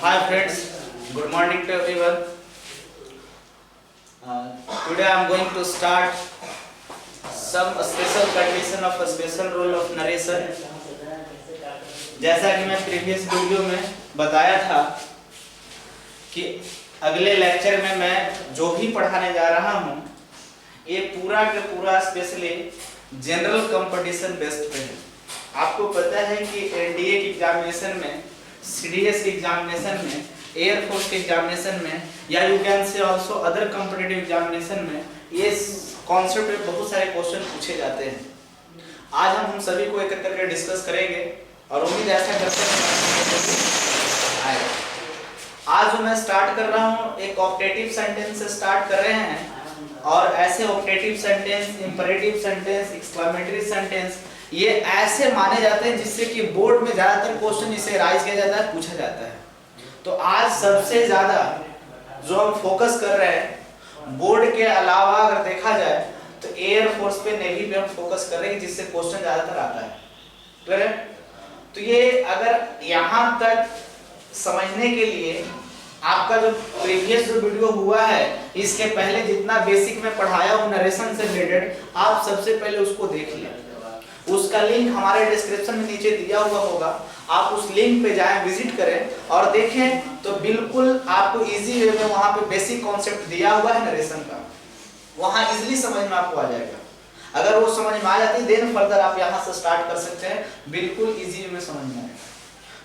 Hi friends, good morning to everyone. Today I am going to start some special condition of a special rule of narration. जैसा कि मैं previous video में बताया था कि अगले लेक्चर में मैं जो भी पढ़ाने जा रहा हूँ ये पूरा के पूरा स्पेशली जनरल कंपटीशन बेस्ड पे है। आपको पता है कि एनडीए के एग्जामिनेशन में, सीडीएस के एग्जामिनेशन में, एयरफोर्स के एग्जामिनेशन में या you can say also other competitive examination में ये कॉन्सेप्ट पे बहुत सारे क्वेश्चन पूछे जाते हैं। आज हम सभी को एक एक करके डिस्कस करेंगे और उम्मीद ऐसा करते हैं। आज जो मैं स्टार्ट कर रहा हूँ एक ऑप्टेटिव सेंटेंस से स्टार्ट कर रहे हैं और ऐसे optative sentence, imperative sentence, exclamatory sentence ये ऐसे माने जाते हैं जिससे कि बोर्ड में ज्यादातर क्वेश्चन इसे राइज किया जाता है, पूछा जाता है। तो आज सबसे ज्यादा जो हम फोकस कर रहे हैं बोर्ड के अलावा अगर देखा जाए तो एयरफोर्स पे, नेवी पे हम फोकस कर रहे हैं जिससे क्वेश्चन ज्यादातर आता है। क्लियर है? तो ये अगर यहाँ तक समझने के लिए आपका जो प्रीवियस जो वीडियो हुआ है इसके पहले जितना बेसिक में पढ़ाया हूँ नरेशन से रिलेटेड, आप सबसे पहले उसको देख लें। उसका लिंक हमारे डिस्क्रिप्शन में नीचे दिया हुआ होगा, आप उस लिंक पे जाएं, विजिट करें और देखें तो बिल्कुल आपको इजी वे में वहां पे बेसिक कॉन्सेप्ट दिया हुआ है नरेशन का, वहां इजीली समझ में आपको आ जाएगा। अगर वो समझ में आ जाती है देन फर्दर आप यहाँ से स्टार्ट कर सकते हैं, बिल्कुल इजी वे में समझ में आएगा।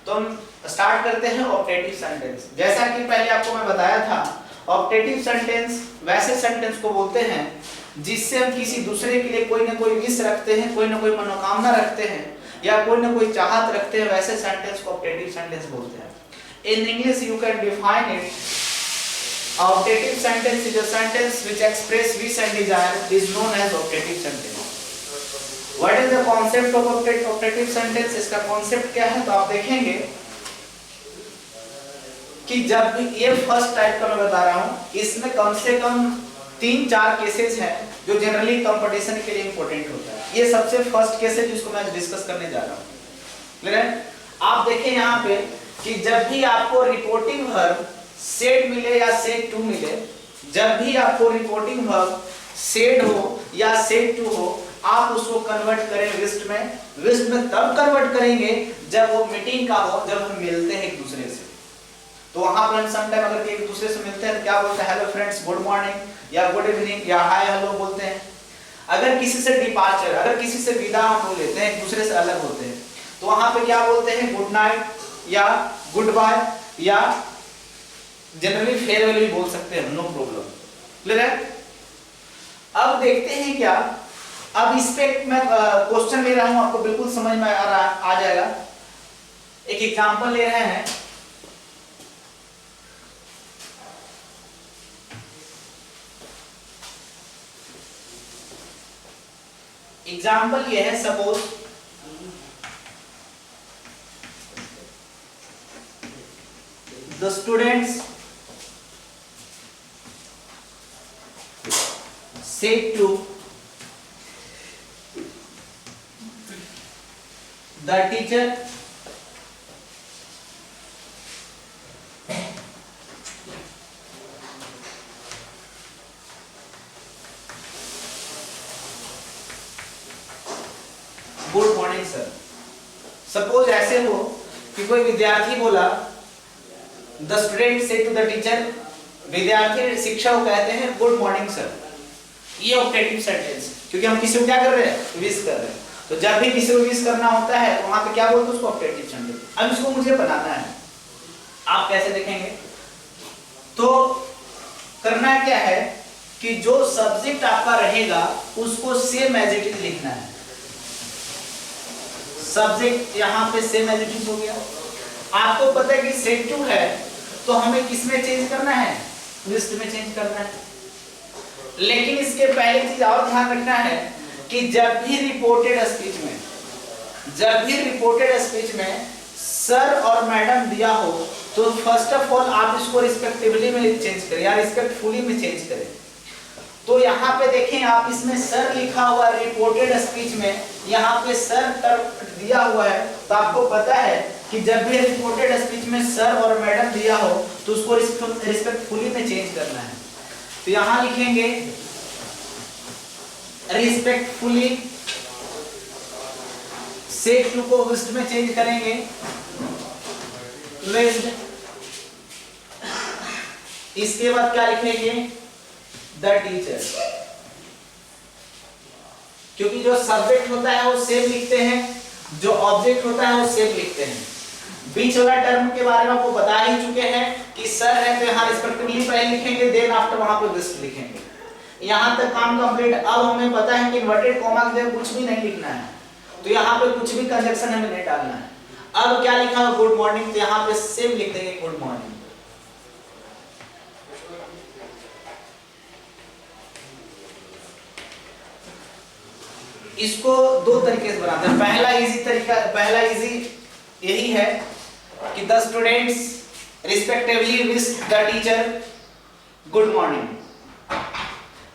तो हम स्टार्ट करते हैं ऑप्टेटिव सेंटेंस। जैसा कि पहले आपको मैं बताया था, ऑप्टेटिव सेंटेंस वैसे सेंटेंस को बोलते हैं जिससे हम किसी दूसरे के लिए कोई ना कोई विश रखते हैं, कोई ना कोई मनोकामना रखते हैं या कोई ना कोई चाहत रखते हैं, वैसे सेंटेंस को ऑप्टेटिव सेंटेंस बोलते हैं। In English you can define it, optative sentence is a sentence which express wish and desire is known as optative sentence. What is the concept of optative sentence? इसका concept क्या है तो आप देखेंगे कि जब भी ये फर्स्ट टाइप का मैं बता रहा हूं, इसमें कम से कम 3-4 केसेस हैं जो जनरली कंपटीशन के लिए इंपॉर्टेंट होता है। ये सबसे फर्स्ट केस है जिसको मैं डिस्कस करने जा रहा हूँ। क्लियर है? आप देखें यहाँ पे कि जब भी आपको रिपोर्टिंग वर्ब सेड मिले या सेड टू मिले, जब भी आपको रिपोर्टिंग वर्ब सेड हो या सेड टू हो, आप उसको कन्वर्ट करें विस्ट में। विस्ट में तब कन्वर्ट करेंगे जब वो मीटिंग का हो, जब हम मिलते हैं एक दूसरे से। तो वहां पर हम समटाइम अगर एक दूसरे से मिलते हैं तो क्या बोलते हैं? हेलो फ्रेंड्स, गुड मॉर्निंग या गुड इवनिंग या हाय हेलो बोलते हैं। अगर किसी से डिपार्चर, अगर किसी से विदा हम बोल लेते हैं, एक दूसरे से अलग होते हैं, तो वहां पे क्या बोलते हैं? गुड नाइट या गुड बाय या जनरली फेयरवेल भी बोल सकते हैं, नो प्रॉब्लम। क्लियर है? अब देखते हैं क्या, अब इस पे मैं क्वेश्चन ले रहा हूं, आपको बिल्कुल समझ में आ जाएगा। एक एग्जांपल ले रहे हैं। एग्जाम्पल ये है, suppose the students said to the teacher good morning sir. Suppose ऐसे हो कि कोई विद्यार्थी बोला, the student said to the teacher, विद्यार्थी शिक्षक को कहते हैं गुड मॉर्निंग सर। ये ऑप्टेटिव सेंटेंस, क्योंकि हम किसी को क्या कर रहे हैं? विश कर रहे हैं। तो जब भी किसी को विश करना होता है तो वहां पे क्या बोलते हैं? उसको ऑप्टेटिव सेंटेंस। अब इसको मुझे बनाना है, आप कैसे देखेंगे? तो करना क्या है कि जो सब्जेक्ट आपका रहेगा उसको सेम एज इट इज लिखना है। सब्जेक्ट यहाँ पे सेम एज इट इज हो गया। आपको पता है कि सेड टू है तो हमें किसमें चेंज करना है? लिस्ट में चेंज करना है। लेकिन इसके पहले चीज और ध्यान रखना है कि जब भी रिपोर्टेड स्पीच में सर और मैडम दिया हो तो फर्स्ट ऑफ ऑल आप इसको रिस्पेक्टिवली में चेंज करें या रिस्पेक्टफुली में चेंज करें। तो यहाँ पे देखें आप, इसमें सर लिखा हुआ है रिपोर्टेड स्पीच में, यहाँ पे सर दिया हुआ है। तो आपको पता है कि जब भी रिपोर्टेड स्पीच में सर और मैडम दिया हो तो उसको रिस्पेक्टफुली में चेंज करना है। तो यहां लिखेंगे रिस्पेक्टफुली, सेड टू को विज्ड में चेंज करेंगे विज्ड। इसके बाद क्या लिखेंगे द टीचर, क्योंकि जो सब्जेक्ट होता है वो सेम लिखते हैं, जो ऑब्जेक्ट होता है वो सेम लिखते हैं। बीच वाला टर्म के बारे में आपको बता ही चुके हैं कि सर है तो यहाँ रिस्पेक्टिवली पहले लिखेंगे, देन आफ्टर वहां पे विज्ड लिखेंगे। यहां तक काम कंप्लीट। अब हमें पता है कि इन्वर्टेड कॉमा की जगह कुछ भी नहीं लिखना है, तो यहाँ पे कुछ भी कंजक्शन हमें नहीं डालना है। अब क्या लिखा है गुड मॉर्निंग, तो यहाँ पे सेम लिख देंगे गुड मॉर्निंग। इसको दो तरीके से बनाते हैं। पहला इजी यही है कि the students respectively wish the teacher good morning,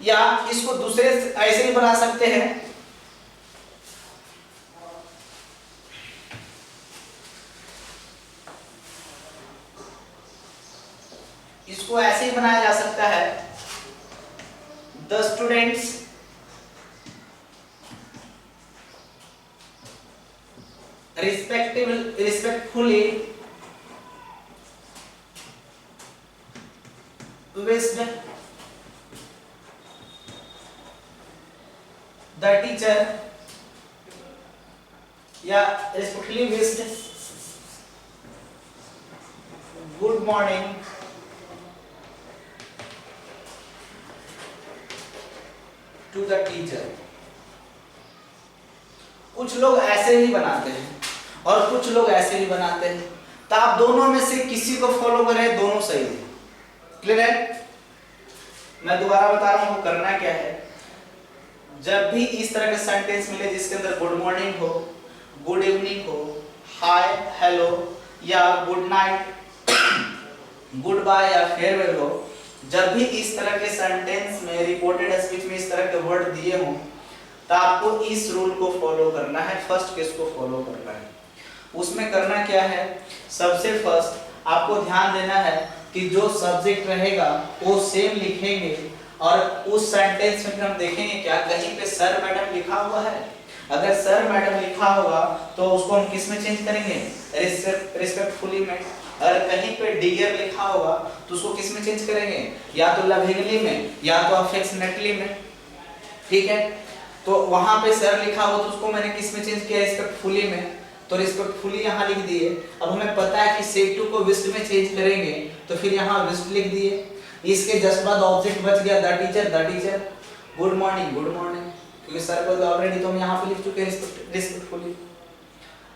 या इसको दूसरे ऐसे ही बना सकते हैं, इसको ऐसे ही बनाया जा सकता है the students respectfully wished the teacher, या respectfully wished good morning to the teacher। कुछ लोग ऐसे ही बनाते हैं और कुछ लोग ऐसे ही बनाते हैं, तो आप दोनों में से किसी को फॉलो करें, दोनों सही है। क्लियर है? मैं दोबारा बता रहा हूं करना क्या है। जब भी इस तरह के सेंटेंस मिले जिसके अंदर गुड मॉर्निंग हो, गुड इवनिंग हो, हाय हेलो या गुड नाइट, गुड बाय या फेयरवेल हो, जब भी इस तरह के सेंटेंस में रिपोर्टेड स्पीच में इस तरह के वर्ड दिए हों, तो आपको इस रूल को फॉलो करना है, फर्स्ट केस को फॉलो करना है। उसमें करना क्या है, सबसे फर्स्ट आपको ध्यान देना है कि जो सब्जेक्ट रहेगा वो सेम लिखेंगे, और उस सेंटेंस में हम देखेंगे क्या कहीं पे सर मैडम लिखा हुआ है। अगर सर मैडम लिखा होगा तो उसको हम किस में चेंज करेंगे, रिस्पेक्टफुली में। अगर कहीं पे डियर लिखा होगा तो उसको किस में चेंज करेंगे, या तो लविंगली में या तो अफेक्शनेटली में। ठीक है, तो वहां पे सर लिखा हो तो उसको मैंने किस में चेंज किया, रिस्पेक्टफुली में, तो रिस्पेक्टफुली यहाँ लिख दिए। अब हमें पता है कि सेड टू को विज्ड में चेंज करेंगे, तो फिर यहाँ विज्ड लिख दिए। इसके जस्ट बाद ऑब्जेक्ट बच गया द टीचर, गुड मॉर्निंग, क्योंकि सर को ऑलरेडी तो हम यहाँ पे लिख चुके हैं रिस्पेक्टफुली।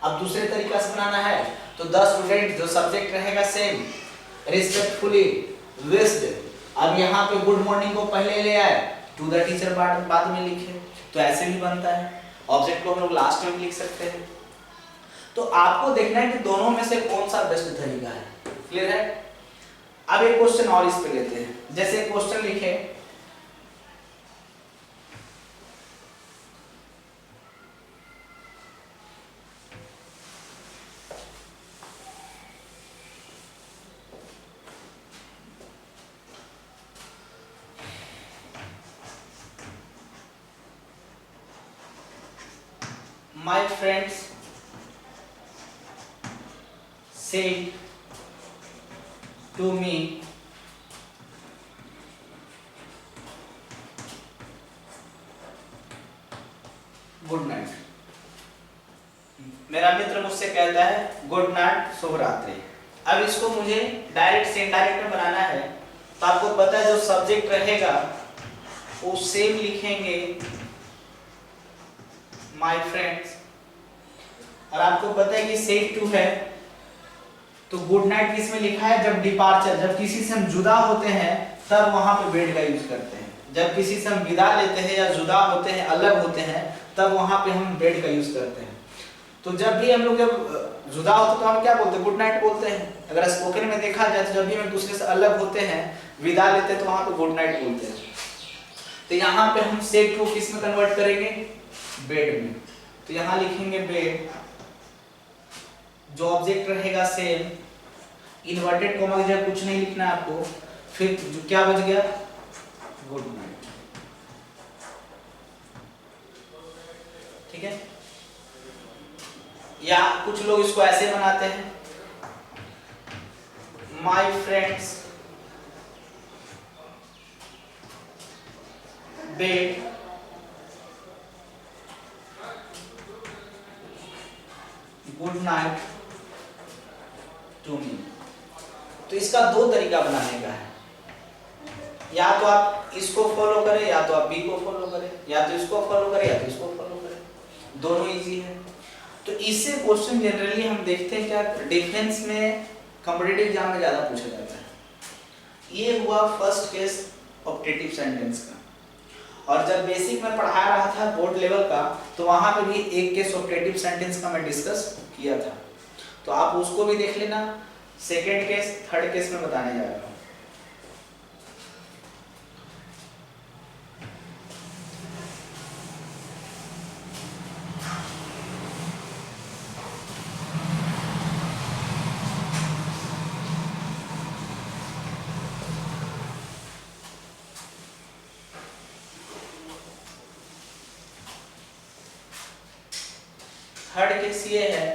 अब दूसरे तरीका से बनाना है तो द स्टूडेंट, जो सब्जेक्ट रहेगा सेम, रिस्पेक्टफुली विश्ड। अब यहाँ पे गुड मॉर्निंग को पहले ले आए, टू द टीचर बाद में लिखे, तो ऐसे भी बनता है। ऑब्जेक्ट को हम लोग लास्ट में लिख सकते हैं। तो आपको देखना है कि दोनों में से कौन सा बेस्ट तरीका है। क्लियर है? अब एक क्वेश्चन और इस पे लेते हैं। जैसे क्वेश्चन लिखे, my friends said to me good night. मेरा मित्र मुझसे कहता है गुड नाइट, शुभ रात्रि। अब इसको मुझे डायरेक्ट से इनडायरेक्ट में बनाना है, तो आपको पता है जो सब्जेक्ट रहेगा वो सेम लिखेंगे माय फ्रेंड्स, और आपको पता है कि सेड टू है तो गुड नाइट किस में लिखा है, जब डिपार्चर, जब किसी से हम जुदा होते हैं तब वहां पे बेड का यूज करते हैं। जब किसी से हम विदा लेते हैं या जुदा होते हैं, अलग होते हैं, तब वहां पे हम बेड का यूज करते हैं। तो जब भी हम लोग जब जुदा होते तो हम क्या बोलते हैं, गुड नाइट बोलते हैं। अगर स्पोकन में देखा जाए तो जब भी हम एक दूसरे से अलग होते हैं, विदा लेते हैं, तो वहां पे गुड नाइट बोलते हैं। तो यहाँ पे हम सेड टू किस में कन्वर्ट करेंगे, बेड में। तो यहाँ लिखेंगे बेड, जो ऑब्जेक्ट रहेगा सेम, इन्वर्टेड कॉमा की जगह कुछ नहीं लिखना है आपको, फिर जो क्या बच गया, गुड नाइट। ठीक है, या कुछ लोग इसको ऐसे बनाते हैं, my friends bade good night to me. तो इसका दो तरीका बनाने का है, या तो आप इसको फॉलो करें या तो आप बी को फॉलो करें, या तो इसको फॉलो करें या तो इसको फॉलो करें, दोनों इजी है। तो इससे क्वेश्चन जनरली हम देखते हैं क्या डिफेंस में, कॉम्पिटिटिव एग्जाम में ज्यादा पूछा जाता है। ये हुआ फर्स्ट केस ऑप्टेटिव सेंटेंस का। और जब बेसिक में पढ़ा रहा था बोर्ड लेवल का, तो वहां पे भी एक केस ऑप्टेटिव सेंटेंस का मैं डिस्कस किया था, तो आप उसको भी देख लेना। सेकेंड केस, थर्ड केस में बताने जा रहा हूं। थर्ड केस ये है,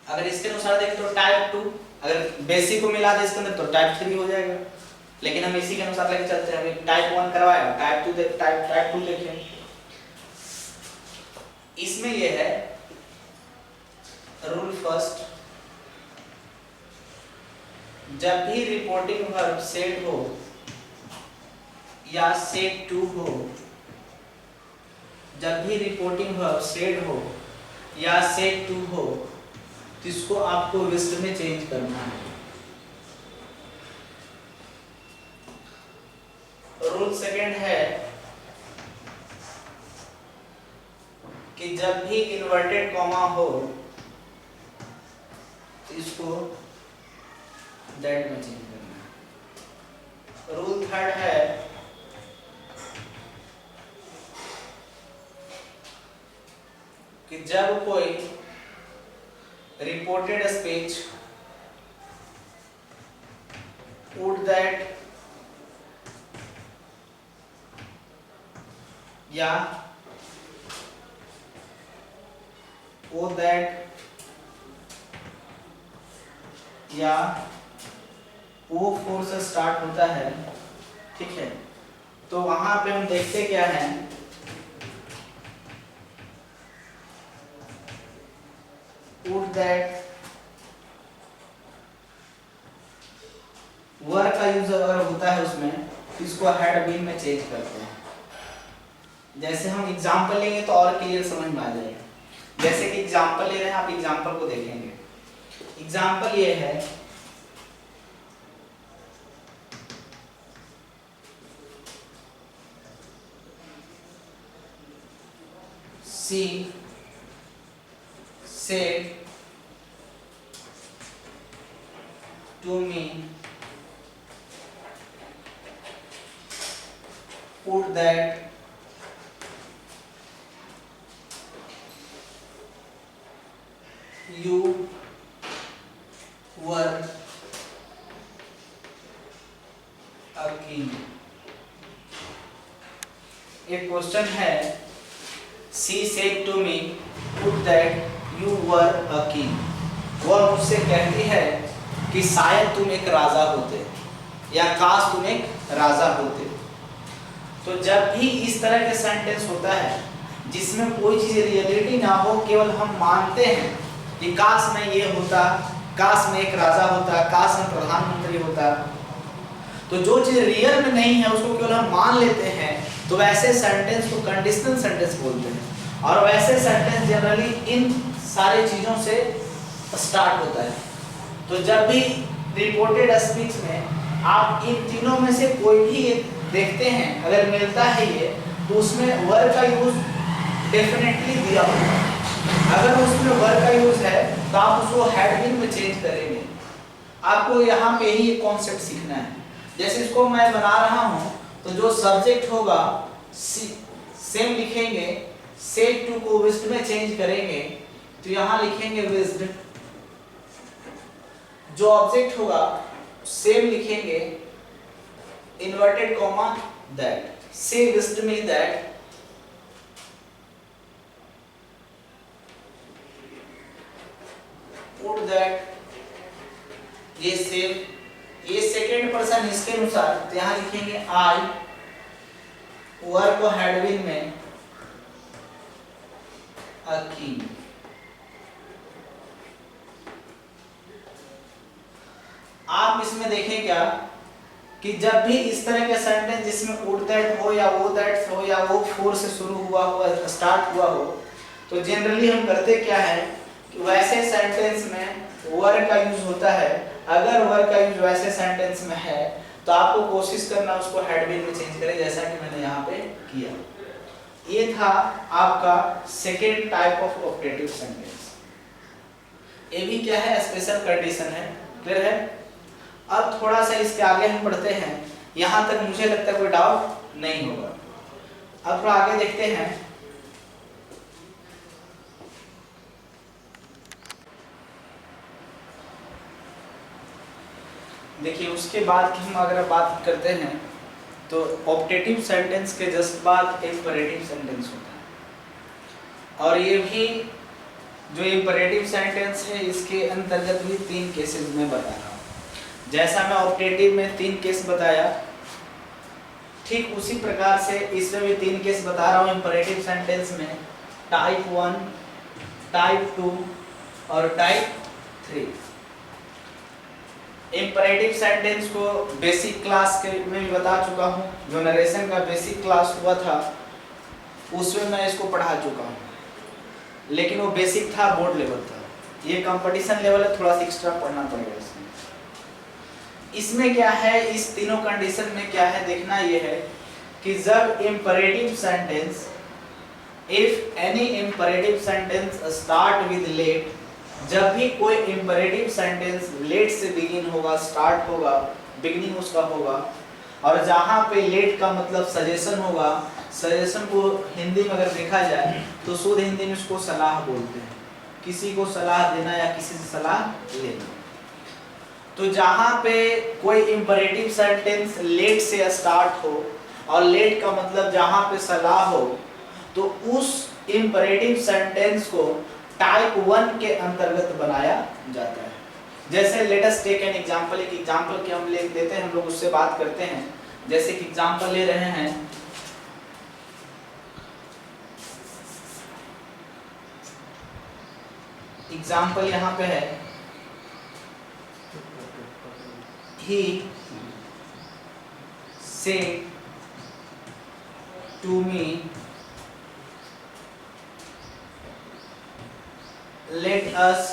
अगर इसके अनुसार देखें तो टाइप 2, अगर बेसिक को मिला दे इसके अंदर तो टाइप 3 हो जाएगा, लेकिन हम इसी के अनुसार लेके चलते हैं। अभी टाइप 1 करवाया, टाइप 2 टाइप 2 देखें। इसमें ये है रूल फर्स्ट, जब भी रिपोर्टिंग वर्ब सेड हो या सेड टू हो, जब भी रिपोर्टिंग वर्ब सेड हो या सेड टू हो, तो इसको आपको विस्ट में चेंज करना है। रूल सेकेंड है कि जब भी इन्वर्टेड कॉमा हो, तो इसको दैट में चेंज करना है। रूल थर्ड है कि जब कोई रिपोर्टेड स्पीच would that या ओ दैट या ओ फोर से स्टार्ट होता है, ठीक है, तो वहां पे हम देखते क्या है, would that वर्ड का यूज अगर होता है उसमें, तो इसको हैड बीन में चेंज करते हैं। जैसे हम एग्जांपल लेंगे तो और क्लियर समझ में आ जाएगा। जैसे कि एग्जांपल ले रहे हैं, आप एग्जांपल को देखेंगे। एग्जांपल ये है, सी said to me, put that you were a king। एक क्वेश्चन है, सी said to me, put that you were a king। वह मुझसे कहती है कि शायद तुम एक राजा होते, या काश तुम एक राजा होते। तो जब भी इस तरह के सेंटेंस होता है जिसमें कोई चीज रियलिटी ना हो, केवल हम मानते हैं कि काश मैं ये होता, काश मैं एक राजा होता, काश मैं प्रधानमंत्री होता, तो जो चीज रियल में नहीं है उसको केवल हम मान लेते हैं, तो वैसे सेंटेंस को कंडीशनल सेंटेंस बोलते हैं। और वैसे सेंटेंस जनरली इन सारी चीजों से स्टार्ट होता है। तो जब भी रिपोर्टेड स्पीच में आप इन तीनों में से कोई भी एक देखते हैं, अगर मिलता है ये, तो उसमें वर्ब का यूज डेफिनेटली दिया होगा। अगर उसमें वर्ब का यूज है तो आप उसको हैड बीन में चेंज करेंगे। आपको यहाँ पे ही ये कॉन्सेप्ट सीखना है। जैसे इसको मैं बना रहा हूँ, तो जो सब्जेक्ट होगा सेम लिखेंगे, सेट टू को विज्ड में चेंज करेंगे तो यहां लिखेंगे विज्ड, जो ऑब्जेक्ट होगा सेम लिखेंगे इन्वर्टेड कॉमा दैट, से विज्ड में दैट पुट दैट, ये सेम, ये सेकेंड पर्सन इसके अनुसार तो यहां लिखेंगे आई, वर्ब को हैडविन में अ किंग। आप इसमें देखें क्या कि जब भी इस तरह के सेंटेंस जिसमें वुड दैट हो या वो दैट हो या वो फोर से शुरू हुआ हो, स्टार्ट हुआ हो, तो जनरली हम करते क्या है कि वैसे सेंटेंस में वर का यूज होता है। अगर वर का यूज वैसे सेंटेंस में है तो आपको कोशिश करना उसको हैड बीन में चेंज करें, जैसा कि मैंने यहाँ पे किया। ये था आपका second type of operative sentence. ये भी क्या है, स्पेशल कंडीशन है। क्लियर है? अब थोड़ा सा इसके आगे हम पढ़ते हैं, यहाँ तक मुझे लगता है कोई डाउट नहीं होगा। अब थोड़ा आगे देखते हैं। देखिए उसके बाद की हम अगर बात करते हैं तो ऑप्टेटिव सेंटेंस के जस्ट बाद इंपरेटिव सेंटेंस होता है, और ये भी जो इंपरेटिव सेंटेंस है इसके अंतर्गत भी 3 केसेस में बता रहा हूँ। जैसा मैं ऑप्टेटिव में 3 केस बताया, ठीक उसी प्रकार से इसमें भी 3 केस बता रहा हूँ इंपरेटिव सेंटेंस में, टाइप 1, टाइप 2 और टाइप 3। इंपरेटिव सेंटेंस को बेसिक क्लास के में भी बता चुका हूँ, जो नरेशन का बेसिक क्लास हुआ था उसमें मैं इसको पढ़ा चुका हूँ, लेकिन वो बेसिक था, बोर्ड लेवल था। ये कंपटीशन लेवल है, थोड़ा सा एक्स्ट्रा पढ़ना पड़ेगा इसमें। इसमें क्या है, इस तीनों कंडीशन में क्या है देखना ये है कि जब imperative sentence, if any imperative sentence start with let, जब भी कोई इंपरेटिव सेंटेंस लेट से बिगिन होगा, स्टार्ट होगा, बिगिनिंग उसका होगा, और जहां पे लेट का मतलब सजेशन होगा, सजेशन को हिंदी में अगर देखा जाए तो शुद्ध हिंदी में उसको सलाह बोलते हैं, किसी को सलाह देना या किसी से सलाह लेना। तो जहां पे कोई इंपरेटिव सेंटेंस लेट से स्टार्ट हो और लेट का मतलब जहां पे सलाह हो, तो उस इंपरेटिव सेंटेंस को टाइप 1 के अंतर्गत बनाया जाता है। जैसे let us take an example, एक एग्जांपल के हम ले देते हैं, हम लोग उससे बात करते हैं। जैसे कि एग्जांपल ले रहे हैं, एग्जांपल यहाँ पे है, he said to me, let us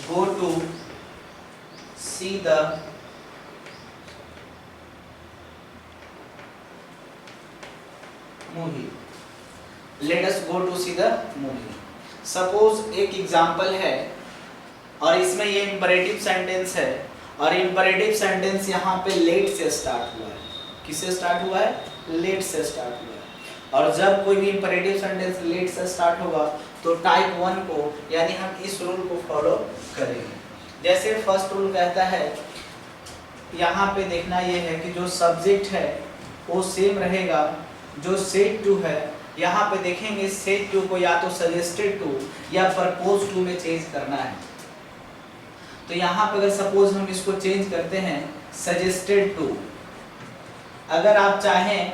go to see the movie. Let us go to see the movie. Suppose एक एग्जाम्पल है और इसमें ये इंपरेटिव सेंटेंस है, और इंपरेटिव सेंटेंस यहाँ पे लेट से स्टार्ट हुआ है। किससे स्टार्ट हुआ है? लेट से स्टार्ट हुआ है। और जब कोई भी इंपरेटिव सेंटेंस लेट से स्टार्ट होगा तो टाइप 1 को, यानी हम इस रूल को फॉलो करेंगे। जैसे फर्स्ट रूल कहता है, यहाँ पे देखना ये है कि जो सब्जेक्ट है वो सेम रहेगा, जो सेट टू है यहाँ पे देखेंगे सेट टू को या तो सजेस्टेड टू या प्रपोज टू में चेंज करना है। तो यहाँ पे अगर सपोज हम इसको चेंज करते हैं सजेस्टेड टू, अगर आप चाहें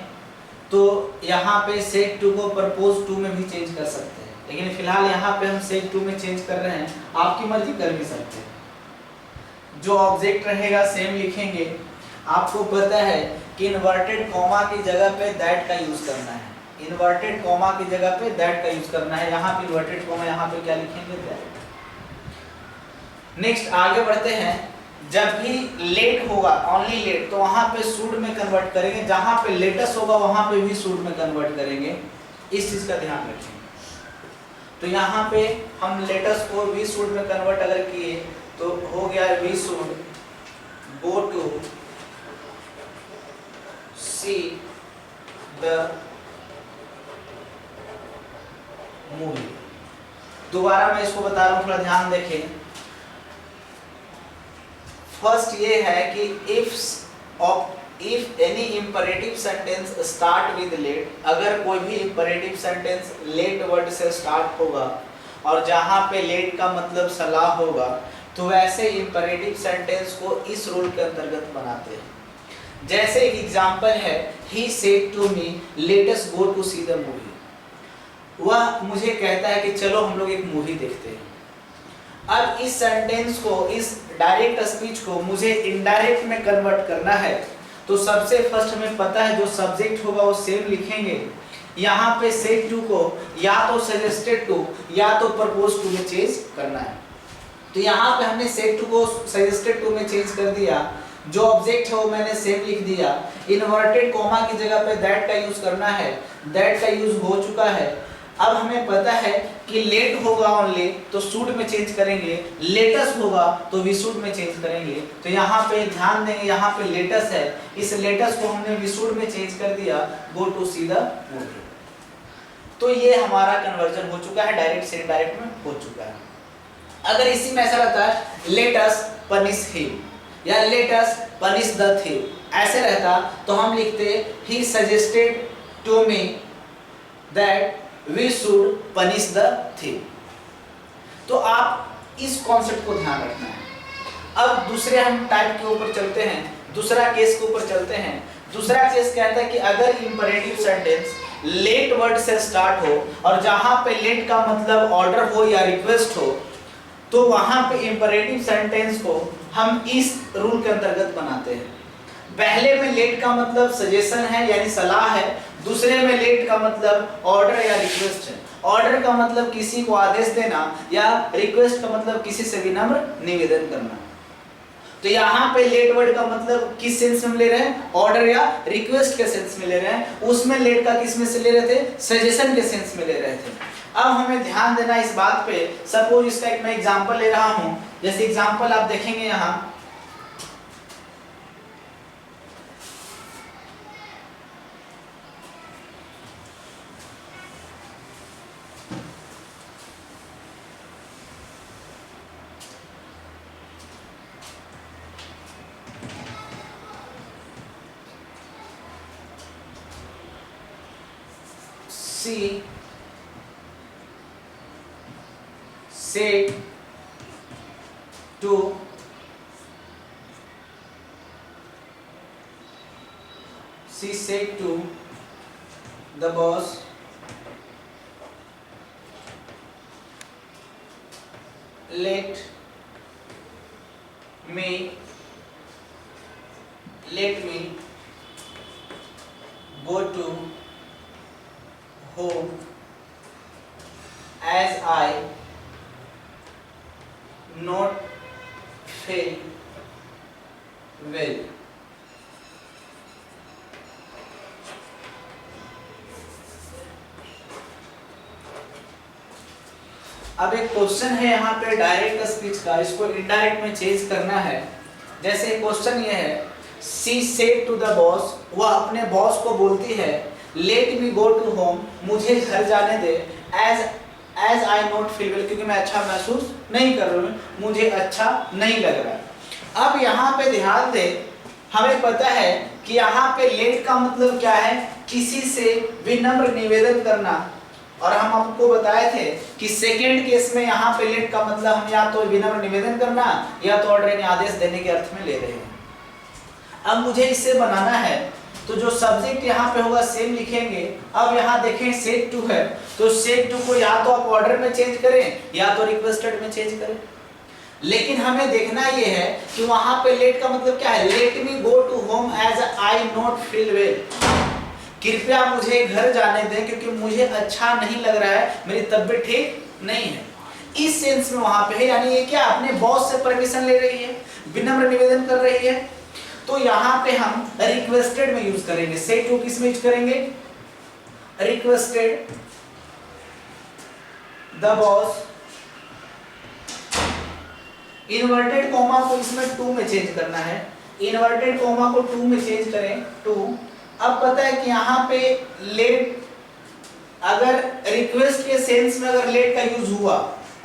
तो यहाँ पे सेट टू को प्रपोज टू में भी चेंज कर सकते हैं, लेकिन फिलहाल यहाँ पे हम सेट टू में चेंज कर रहे हैं, आपकी मर्जी कर भी सकते हैं। जो ऑब्जेक्ट रहेगा सेम लिखेंगे। आपको पता है कि इन्वर्टेड कॉमा की जगह पे दैट का यूज करना है, इन्वर्टेड कॉमा की जगह पे दैट का यूज करना है। यहाँ पे इन्वर्टेड कॉमा, यहाँ पे क्या लिखेंगे? दैट। नेक्स्ट आगे बढ़ते हैं। जब भी लेट होगा, ओनली लेट, तो वहां पे शुड में कन्वर्ट करेंगे, जहां पे लेटेस्ट होगा वहां पे भी शुड में कन्वर्ट करेंगे। इस चीज का ध्यान रखेंगे। तो यहाँ पे हम लेटेस्ट को भी शुड में कन्वर्ट अगर किए तो हो गया we should go to see the movie. दोबारा मैं इसको बता रहा हूँ, थोड़ा ध्यान देखें। फर्स्ट ये है कि if any imperative sentence start with let, अगर कोई भी इंपरेटिव सेंटेंस लेट वर्ड से स्टार्ट होगा और जहां पे लेट का मतलब सलाह होगा, तो वैसे इंपरेटिव सेंटेंस को इस रूल के अंतर्गत बनाते हैं। जैसे एक एग्जांपल है, he said to me let us go to see the movie. वह मुझे कहता है कि चलो हम लोग एक मूवी देखते हैं। अब इस सेंटेंस को, इस डायरेक्ट स्पीच को मुझे इनडायरेक्ट में कन्वर्ट करना है, तो सबसे फर्स्ट हमें पता है जो सब्जेक्ट होगा वो सेम लिखेंगे। यहाँ पे सेड टू को या तो सजेस्टेड टू या तो प्रपोज टू में चेंज करना है। तो यहाँ पे हमने सेड टू को सजेस्टेड टू में चेंज कर दिया, जो ऑब्जेक्ट है वो मैंने सेम लिख दिया। इन्वर्टेड कॉमा की जगह पे दैट का यूज करना है, दैट का यूज हो चुका है। अब हमें पता है कि लेट होगा ओनली तो शुड में चेंज करेंगे, लेटस होगा तो वी शुड में चेंज करेंगे। तो यहाँ पे ध्यान देंगे, यहाँ पे लेटस है, इस लेटस को हमने वी शुड में चेंज कर दिया, go to see the movie. तो ये हमारा कन्वर्जन हो चुका है, डायरेक्ट से इनडायरेक्ट में हो चुका है। अगर इसी में ऐसा रहता है लेट अस पनिश हिम या let us punish the thief, ऐसे रहता तो हम लिखते ही suggested to me that we should punish the thief. तो आप इस कॉन्सेप्ट को ध्यान रखना है। अब दूसरे हम टाइप के ऊपर चलते हैं, दूसरा केस के ऊपर चलते हैं। दूसरा केस कहता है कि अगर इंपरेटिव सेंटेंस लेट वर्ड से स्टार्ट हो और जहां पे लेट का मतलब ऑर्डर हो या रिक्वेस्ट हो, तो वहां पे इंपरेटिव सेंटेंस को हम इस रूल के अंतर्गत बनाते हैं। पहले में लेट का मतलब सजेशन है यानी सलाह है, दूसरे में लेट का मतलब ऑर्डर या रिक्वेस्ट है। ऑर्डर का मतलब किसी को आदेश देना या रिक्वेस्ट का मतलब किसी से विनम्र निवेदन करना। तो यहाँ पे लेट वर्ड का मतलब किस सेंस में ले रहे हैं, ऑर्डर या रिक्वेस्ट के सेंस में ले रहे हैं। उसमें लेट का किस में से ले रहे थे, सजेशन के सेंस में ले रहे थे। अब हमें ध्यान देना इस बात पे। सपोज इसका एक मैं एग्जांपल ले रहा हूं, जैसे एग्जांपल आप देखेंगे यहाँ, she said to the boss, let me go to home as I not feel well. अब एक क्वेश्चन है यहाँ पे डायरेक्ट स्पीच का, इसको इनडायरेक्ट में चेंज करना है। जैसे क्वेश्चन ये है, she said to the boss, वह अपने बॉस को बोलती है, let me go to home, मुझे घर जाने दे, as I not feel well, क्योंकि मैं अच्छा महसूस नहीं कर रही हूँ, मुझे अच्छा नहीं लग रहा है। अब यहाँ पे ध्यान दे, हमें पता है कि यहाँ पे लेट का मतलब क्या है, किसी से विनम्र निवेदन करना। और हम आपको बताए थे कि सेकेंड केस में यहाँ पे लेट का मतलब हम या तो विनम्र निवेदन करना या तो ऑर्डर यानी आदेश देने के अर्थ में ले रहे हैं। अब मुझे इससे बनाना है, तो जो सब्जेक्ट यहाँ पे होगा सेम लिखेंगे। अब यहाँ देखें सेड टू है, तो सेड टू को या तो आप ऑर्डर में चेंज करें या तो रिक्वेस्टेड में चेंज करें। लेकिन हमें देखना ये है कि वहां पे लेट का मतलब क्या है, let me go to home as I not feel well, कृपया मुझे घर जाने दें क्योंकि मुझे अच्छा नहीं लग रहा है, मेरी तबीयत ठीक नहीं है। इस सेंस में वहां पे है, यानी ये क्या अपने बॉस से परमिशन ले रही है, विनम्र निवेदन कर रही है। तो यहाँ पे हम रिक्वेस्टेड में यूज करेंगे। सेड टू किस में यूज करेंगे, requested the boss, inverted comma को इसमें टू में चेंज करना है, इन्वर्टेड कॉमा को टू में चेंज करें, टू। अब पता है कि यहाँ पे लेट अगर रिक्वेस्ट के सेंस में अगर लेट का यूज हुआ,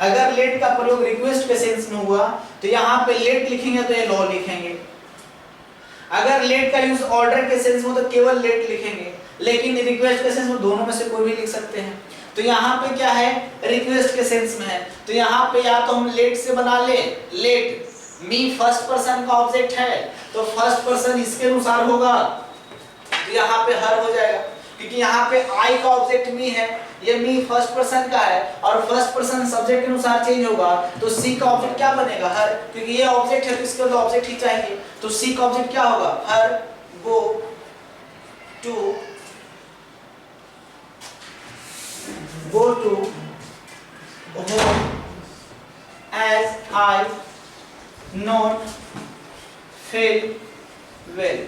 अगर लेट का प्रयोग रिक्वेस्ट के सेंस में हुआ तो यहाँ पे लेट लिखेंगे तो ये लॉ लिखेंगे। अगर लेट का यूज ऑर्डर के सेंस में तो केवल लेट लिखेंगे, लेकिन रिक्वेस्ट के सेंस में दोनों में से कोई भी लिख सकते हैं। तो यहाँ पे क्या है, रिक्वेस्ट के सेंस में है, तो यहाँ पे या तो हम लेट से बना ले, लेट मी फर्स्ट पर्सन का ऑब्जेक्ट है तो फर्स्ट पर्सन इसके अनुसार होगा, तो यहाँ पे हर हो जाएगा, क्योंकि यहाँ पे आई का ऑब्जेक्ट मी है, ये मी फर्स्ट पर्सन का है और फर्स्ट पर्सन सब्जेक्ट के अनुसार चेंज होगा, तो सी का ऑब्जेक्ट क्या बनेगा, हर, क्योंकि ये ऑब्जेक्ट है तो इसके लिए ऑब्जेक्ट ही चाहिए, तो सी का ऑब्जेक्ट क्या होगा, her go to home as I not feel well.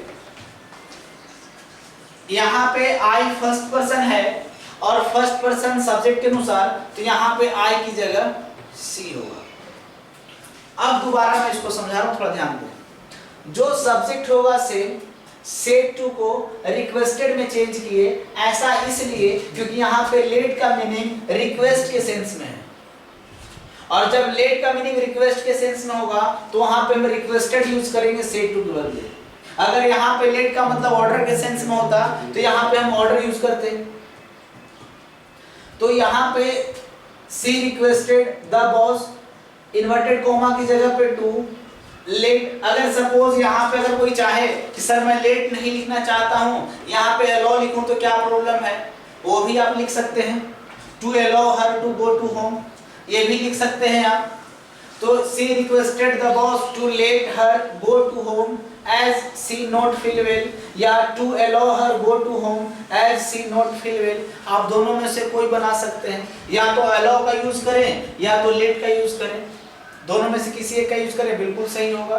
यहाँ पे आई फर्स्ट पर्सन है और फर्स्ट पर्सन सब्जेक्ट के अनुसार, तो यहाँ पे आई की जगह सी होगा। अब दोबारा मैं इसको समझा रहा हूं, थोड़ा ध्यान दें। जो सब्जेक्ट होगा सेट टू को रिक्वेस्टेड में चेंज किए, ऐसा इसलिए क्योंकि यहाँ पे लेट का मीनिंग रिक्वेस्ट के सेंस में है, और जब लेट का मीनिंग रिक्वेस्ट के सेंस में होगा तो वहां पे हम रिक्वेस्टेड यूज करेंगे सेट टू के बदले। अगर यहाँ पे लेट का मतलब ऑर्डर के सेंस में होता तो यहाँ पे हम ऑर्डर यूज करते। तो यहाँ पे she requested the boss, inverted comma की जगह पे टू, लेट। अगर सपोज यहाँ पे अगर कोई चाहे कि सर मैं लेट नहीं लिखना चाहता हूँ, यहाँ पे अलाउ लिखूं तो क्या प्रॉब्लम है, वो भी आप लिख सकते हैं, to allow her to go to home, ये भी लिख सकते हैं आप। तो she requested the boss to let her go to home as she not feel well, या to allow her go to home as she not feel well. आप दोनों में से कोई बना सकते हैं, या तो अलाउ का यूज करें या तो लेट का यूज करें, दोनों में से किसी एक का यूज करें, बिल्कुल सही होगा।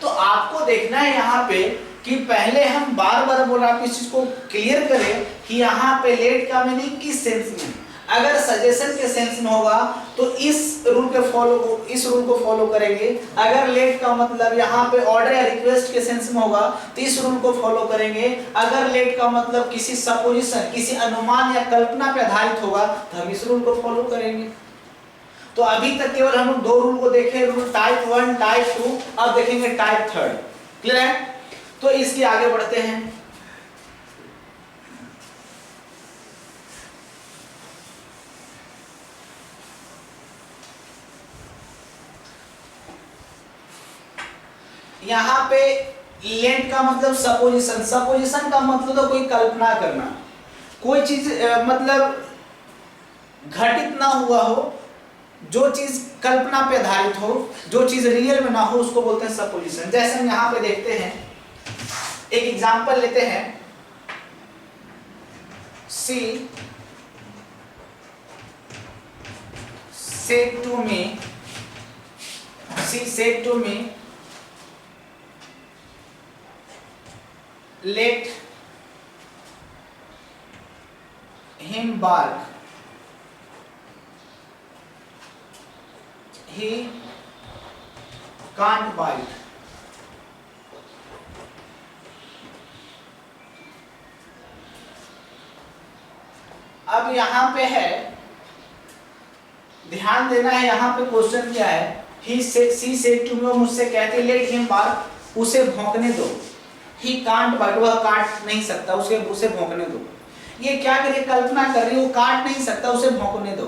तो आपको देखना है यहाँ पे कि पहले हम बार बार बोल रहे हैं, आप इस चीज को क्लियर करें कि यहाँ पे लेट का मीनिंग किस सेंस में। अगर सजेशन के सेंस में होगा तो इस रूल को फॉलो करेंगे। अगर लेट का मतलब यहाँ पे ऑर्डर या रिक्वेस्ट के सेंस में होगा तो इस रूल को फॉलो करेंगे। अगर लेट का मतलब किसी सपोजिशन, किसी अनुमान या कल्पना पे आधारित होगा तो हम इस रूल को फॉलो करेंगे। तो अभी तक केवल हम लोग दो रूल को देखे, रूल टाइप 1, टाइप 2, अब देखेंगे टाइप 3। क्लियर है? तो इसके आगे बढ़ते हैं। यहाँ पे लेट का मतलब सपोजिशन, सपोजिशन का मतलब तो कोई कल्पना करना, कोई चीज मतलब घटित ना हुआ हो, जो चीज कल्पना पे आधारित हो, जो चीज रियल में ना हो, उसको बोलते हैं सपोजिशन। जैसे हम यहाँ पे देखते हैं, एक एग्जांपल लेते हैं, she said to me let him bark, he can't bite। अब यहाँ पे है, ध्यान देना है, यहाँ पे क्वेश्चन क्या है, सी सेड टू मी, मुझसे कहते लेट हिम बार्क, उसे भौंकने दो। ही कांट बाइट, वह काट नहीं सकता, उसे भौंकने दो। ये क्या करे, कल्पना कर रही है, वो काट नहीं सकता, उसे भौंकने दो।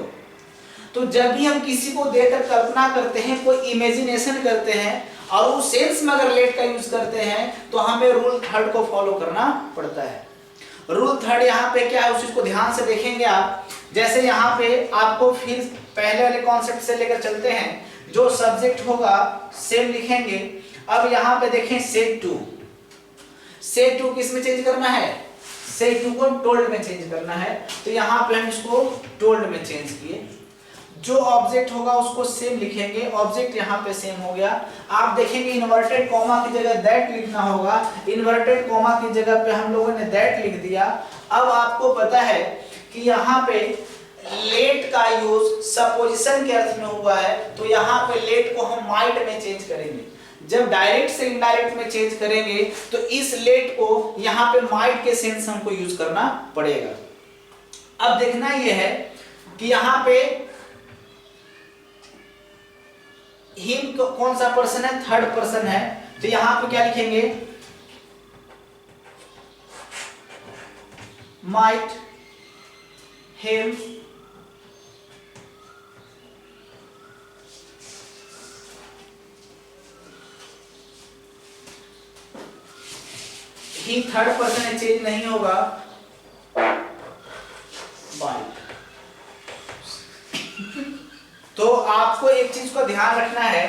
तो जब भी हम किसी को देखकर कल्पना करते हैं, कोई इमेजिनेशन करते हैं और उस सेंस में अगर लेट का यूज करते हैं तो हमें रूल 3 को फॉलो करना पड़ता है। रूल 3 यहाँ पे क्या है, उस चीज को ध्यान से देखेंगे आप। जैसे यहाँ पे आपको फिर पहले वाले कॉन्सेप्ट से लेकर चलते हैं, जो सब्जेक्ट होगा सेम लिखेंगे। अब यहाँ पे देखें सेड टू किस में चेंज करना है, सेड टू को टोल्ड में चेंज करना है, तो यहाँ पे हम इसको टोल्ड में चेंज किए। जो ऑब्जेक्ट होगा उसको सेम लिखेंगे, ऑब्जेक्ट यहाँ पे सेम हो गया। आप देखेंगे इन्वर्टेड कॉमा की जगह दैट लिखना होगा, इन्वर्टेड कॉमा की जगह पे हम लोगों ने दैट लिख दिया। अब आपको पता है कि यहाँ पे लेट का यूज सपोजिशन के अर्थ में हुआ है, तो यहाँ पे लेट को हम माइट में चेंज करेंगे। जब डायरेक्ट से इनडायरेक्ट में चेंज करेंगे तो इस लेट को यहाँ पे माइट के सेंस हमको यूज करना पड़ेगा। अब देखना यह है कि यहां पे हिम कौन सा पर्सन है, थर्ड पर्सन है, तो यहां पे क्या लिखेंगे, might him he third person है, चेंज नहीं होगा, बाइट। तो आपको एक चीज को ध्यान रखना है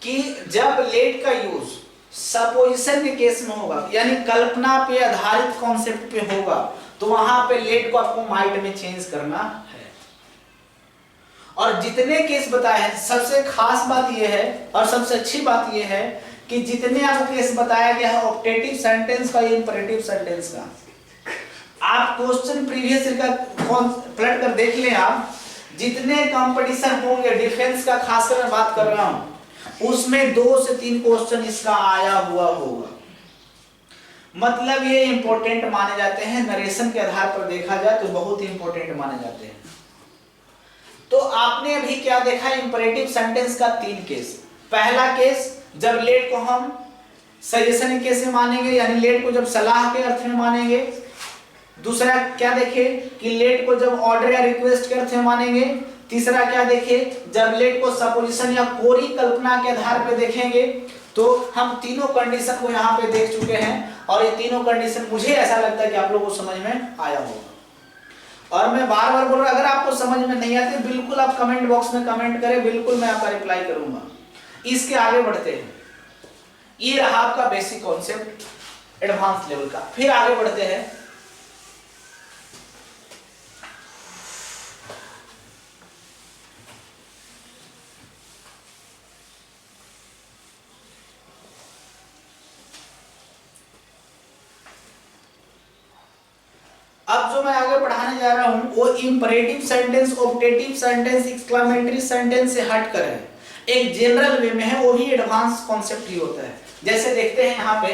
कि जब लेट का यूज सपोजिशन के केस में होगा, यानी कल्पना पे आधारित कॉन्सेप्ट पे होगा, तो वहां पे लेट को आपको माइट में चेंज करना है। और जितने केस बताए हैं, सबसे खास बात यह है और सबसे अच्छी बात यह है कि जितने आपको केस बताया गया है ऑप्टेटिव सेंटेंस का या इंपरेटिव सेंटेंस का, आप क्वेश्चन प्रीवियस ईयर का पलट कर देख लें, आप जितने कंपटीशन होंगे डिफेंस का, खासकर मैं बात कर रहा हूं, उसमें 2 से 3 क्वेश्चन इसका आया हुआ होगा। मतलब ये इंपॉर्टेंट माने जाते हैं, नरेशन के आधार पर देखा जाए तो बहुत ही इंपॉर्टेंट माने जाते हैं। तो आपने अभी क्या देखा, इंपरेटिव सेंटेंस का 3 केस। पहला केस, जब लेट को हम सजेशन के केस में मानेंगे, यानी लेट को जब सलाह के अर्थ में मानेंगे। दूसरा क्या देखे कि लेट को जब ऑर्डर या रिक्वेस्ट के अर्थ में मानेंगे। तीसरा क्या देखे, जब लेट को सपोजिशन या कोरी कल्पना के आधार पर देखेंगे। तो हम तीनों कंडीशन को यहाँ पे देख चुके हैं और ये तीनों कंडीशन मुझे ऐसा लगता है कि आप लोगों को समझ में आया होगा। और मैं बार बार बोल रहा हूं, अगर आपको समझ में नहीं आती बिल्कुल आप कमेंट बॉक्स में कमेंट करें, बिल्कुल मैं आपका रिप्लाई करूंगा। इसके आगे बढ़ते हैं, ये रहा आपका बेसिक कॉन्सेप्ट एडवांस लेवल का। फिर आगे बढ़ते हैं, अब जो मैं आगे पढ़ाने जा रहा हूं वो imperative sentence, optative sentence, exclamatory sentence से हट कर है, एक जनरल वे में है, वो ही एडवांस कॉन्सेप्ट ही होता है। जैसे देखते हैं यहाँ पे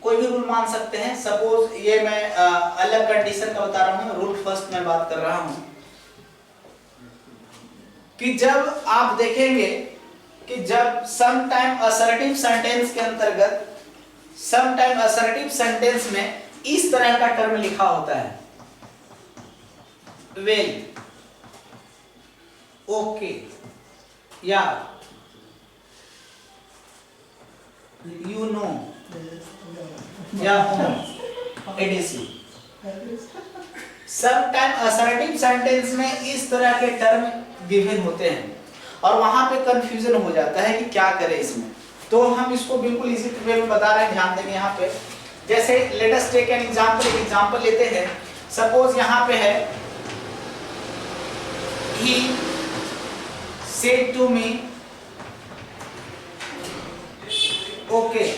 कोई भी रूल मान सकते हैं। सपोज ये मैं अलग कंडीशन का बता रहा हूं, रूल फर्स्ट में बात कर रहा हूं कि जब आप देखेंगे कि जब सम टाइम असर्टिव सेंटेंस के अंतर्गत, सम टाइम असर्टिव सेंटेंस में इस तरह का टर्म लिखा होता है, वेल, ओके या यू नो या एडीसी। सम टाइम असर्टिव सेंटेंस में इस तरह के टर्म गिवन होते हैं और वहां पे कंफ्यूजन हो जाता है कि क्या करें इसमें। तो हम इसको बिल्कुल इजी वे में बता रहे हैं, ध्यान देंगे यहाँ पे। जैसे let us take an example, एक एग्जांपल लेते हैं। सपोज यहाँ पे है, he said to me okay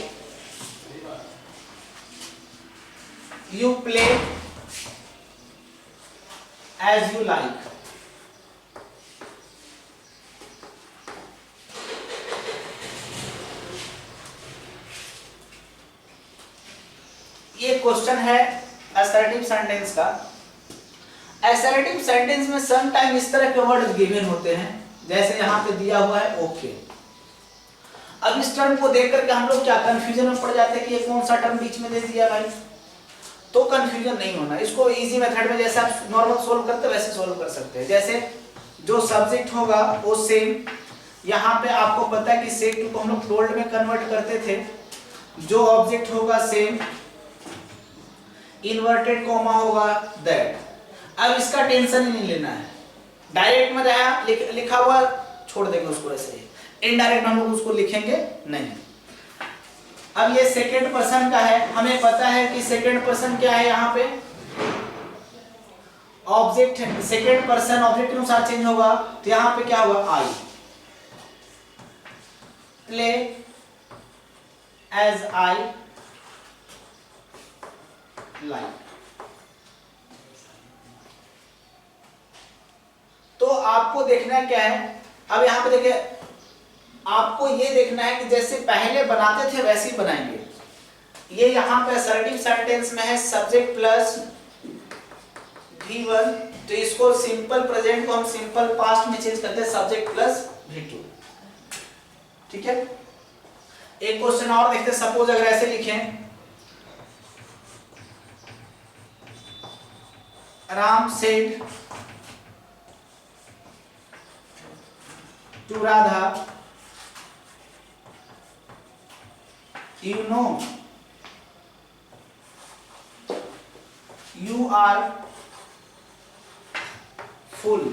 you play as you like। ये क्वेश्चन है असर्टिव सेंटेंस का। असर्टिव सेंटेंस में सम टाइम इस तरह के वर्ड गिवन होते हैं, जैसे यहाँ पे दिया हुआ है ओके। अब इस टर्म को देख करके हम लोग क्या कंफ्यूजन में पड़ जाते हैं कि ये कौन सा टर्म बीच में दे दिया भाई। तो कंफ्यूजन नहीं होना, इसको इजी मेथड में जैसे आप नॉर्मल सोल्व करते वैसे सोल्व कर सकते हैं। जैसे जो सब्जेक्ट होगा वो सेम, यहाँ पे आपको पता है कि सेक को हम लोग टोल्ड में कन्वर्ट करते थे। जो ऑब्जेक्ट होगा सेम, इन्वर्टेड कॉमा होगा दैट। अब इसका टेंशन ही नहीं लेना है, डायरेक्ट में रहा लिखा हुआ छोड़ देंगे उसको ऐसे ही, इनडायरेक्ट हम लोग उसको लिखेंगे नहीं। अब ये सेकंड पर्सन का है, हमें पता है कि सेकंड पर्सन क्या है, यहाँ पे ऑब्जेक्ट है, सेकंड पर्सन ऑब्जेक्ट के अनुसार चेंज होगा। तो यहाँ पे क्या होगा, I play as I like. तो आपको देखना क्या है, अब यहां पे देखिए आपको ये देखना है कि जैसे पहले बनाते थे वैसे ही बनाएंगे। ये यहाँ पे असर्टिव सेंटेंस में है सब्जेक्ट प्लस V1, तो इसको सिंपल प्रेजेंट को हम सिंपल पास्ट में चेंज करते हैं सब्जेक्ट प्लस V2। ठीक है, एक क्वेश्चन और देखते हैं। सपोज अगर ऐसे लिखें, Ram said to Radha, you know you are full,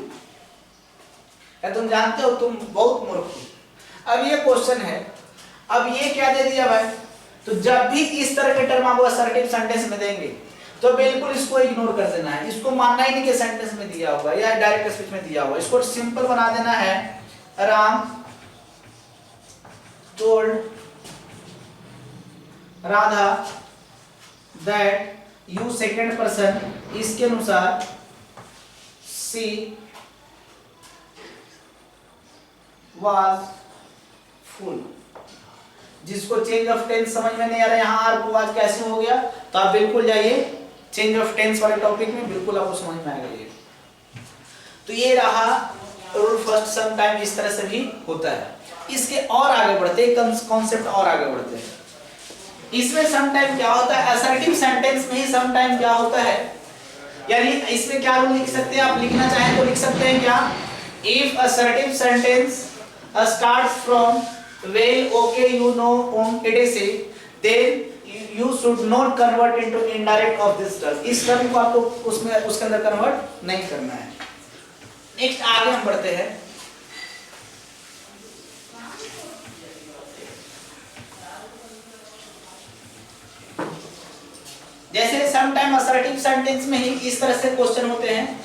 तुम जानते हो तुम बहुत मूर्ख हो। अब ये क्वेश्चन है, अब ये क्या दे दिया भाई, तो जब भी इस तरह के टर्म आपको असर्टिव सेंटेंस में देंगे तो बिल्कुल इसको इग्नोर कर देना है, इसको मानना ही नहीं कि सेंटेंस में दिया होगा या डायरेक्ट स्पीच में दिया होगा, इसको सिंपल बना देना है। Ram told Radha that you second person, इसके अनुसार सी वाज फुल। जिसको चेंज ऑफ टेंस समझ में नहीं आ रहा है यहाँ आर को आज कैसे हो गया, तो आप बिल्कुल जाइए चेंज ऑफ टेंस वाले टॉपिक में, बिल्कुल आपको समझ में आएगा ये। तो ये रहा रूल फर्स्ट, सम टाइम इस तरह से भी होता है। इसके और आगे बढ़ते हैं, कॉन्सेप्ट और आगे बढ़ते हैं। इसमें सम टाइम क्या होता है, असर्टिव सेंटेंस में ही सम टाइम क्या होता है, यानी इसमें क्या रूल लिख सकते हैं, आप लिखना चाहें तो लिख सकते हैं क्या, if assertive sentence starts from well okay you know it is से, then you should not convert into indirect of this term। इस टर्म को आपको उसमें उसके अंदर कन्वर्ट नहीं करना है। नेक्स्ट आगे हम बढ़ते हैं। जैसे सम टाइम असर्टिव सेंटेंस में ही इस तरह से क्वेश्चन होते हैं,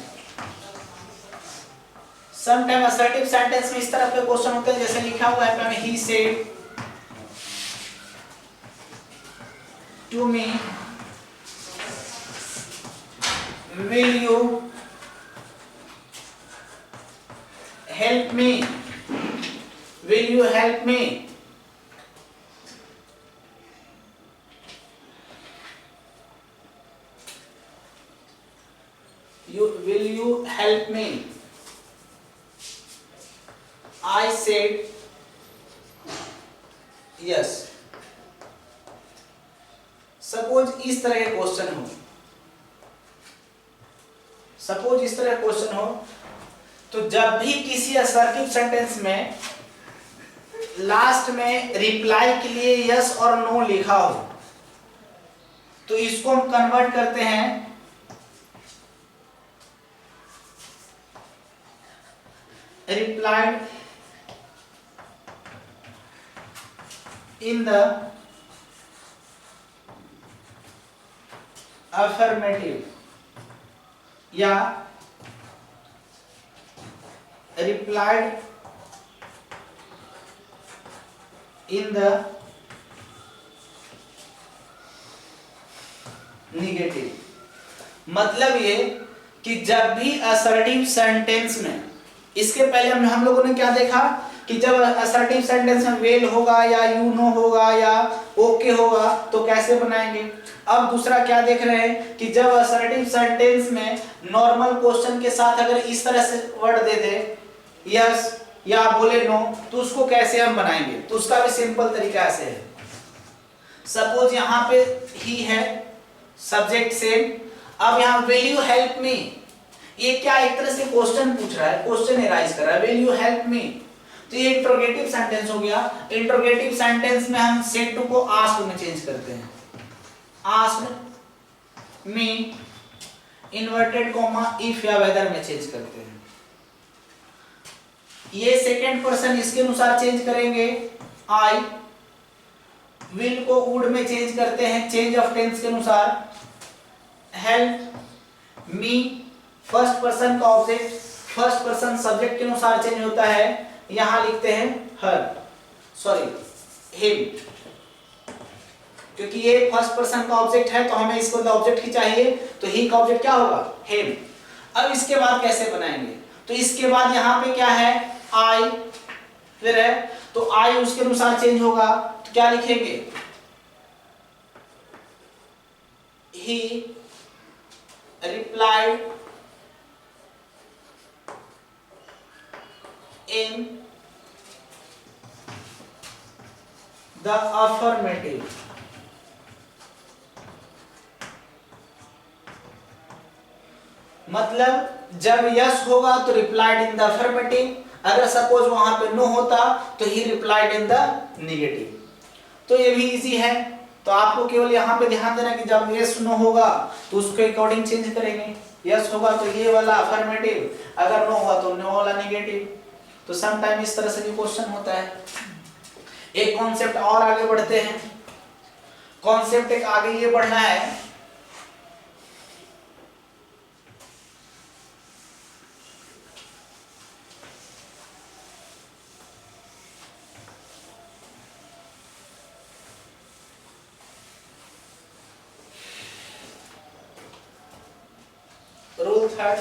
सम टाइम असर्टिव सेंटेंस में इस तरह के क्वेश्चन होते हैं, जैसे लिखा हुआ है पे he said to me, will you help me, will you help me, will you help me, I said yes। Suppose इस तरह के क्वेश्चन हो, सपोज इस तरह क्वेश्चन हो, तो जब भी किसी असर्टिव सेंटेंस में लास्ट में रिप्लाई के लिए यस और नो लिखा हो, तो इसको हम कन्वर्ट करते हैं रिप्लाइड इन द अफर्मेटिव या रिप्लाइड इन द निगेटिव। मतलब ये कि जब भी असर्टिव सेंटेंस में, इसके पहले हम लोगों ने क्या देखा कि जब असर्टिव सेंटेंस में वेल होगा या यू नो होगा या ओके होगा तो कैसे बनाएंगे। अब दूसरा क्या देख रहे हैं कि जब असर्टिव सेंटेंस में नॉर्मल क्वेश्चन के साथ अगर इस तरह से वर्ड दे दे यस या बोले नो, तो उसको कैसे हम बनाएंगे। तो उसका भी सिंपल तरीका ऐसे है। सपोज यहाँ पे ही है सब्जेक्ट सेम, अब यहाँ विल यू हेल्प मी, ये क्या एक तरह से क्वेश्चन पूछ रहा है, क्वेश्चन एराइज कर रहा है, विल यू हेल्प मी, तो ये इंट्रोगेटिव सेंटेंस हो गया। इंट्रोगेटिव सेंटेंस में हम सेड टू को आस्क में चेंज करते हैं, ask me inverted comma if या वेदर में चेंज करते हैं। ये सेकंड पर्सन इसके अनुसार चेंज करेंगे, आई विल को वुड में चेंज करते हैं चेंज ऑफ टेंस के अनुसार। हेल्प मी फर्स्ट पर्सन का ऑब्जेक्ट फर्स्ट पर्सन सब्जेक्ट के अनुसार चेंज होता है, यहां लिखते हैं हर, सॉरी हिम, क्योंकि ये फर्स्ट पर्सन का ऑब्जेक्ट है तो हमें इसको ऑब्जेक्ट ही चाहिए, तो ही का ऑब्जेक्ट क्या होगा हिम। अब इसके बाद कैसे बनाएंगे, तो इसके बाद यहाँ पे क्या है आई फिर है, तो आई उसके अनुसार चेंज होगा, तो क्या लिखेंगे he replied in the affirmative. मतलब जब यस होगा तो रिप्लाइड इन द अफर्मेटिव, अगर सपोज वहां पे नो होता तो ही रिप्लाइड इन द नेगेटिव। तो ये भी इजी है, तो आपको केवल यहाँ पे ध्यान देना कि जब यस नो होगा तो उसके अकॉर्डिंग चेंज करेंगे। यस होगा तो ये वाला अफर्मेटिव, अगर नो हुआ तो नो वाला नेगेटिव। तो सम टाइम इस तरह से भी क्वेश्चन होता है। एक कॉन्सेप्ट और आगे बढ़ते हैं। कॉन्सेप्ट एक आगे ये बढ़ना है, रूल थर्ड,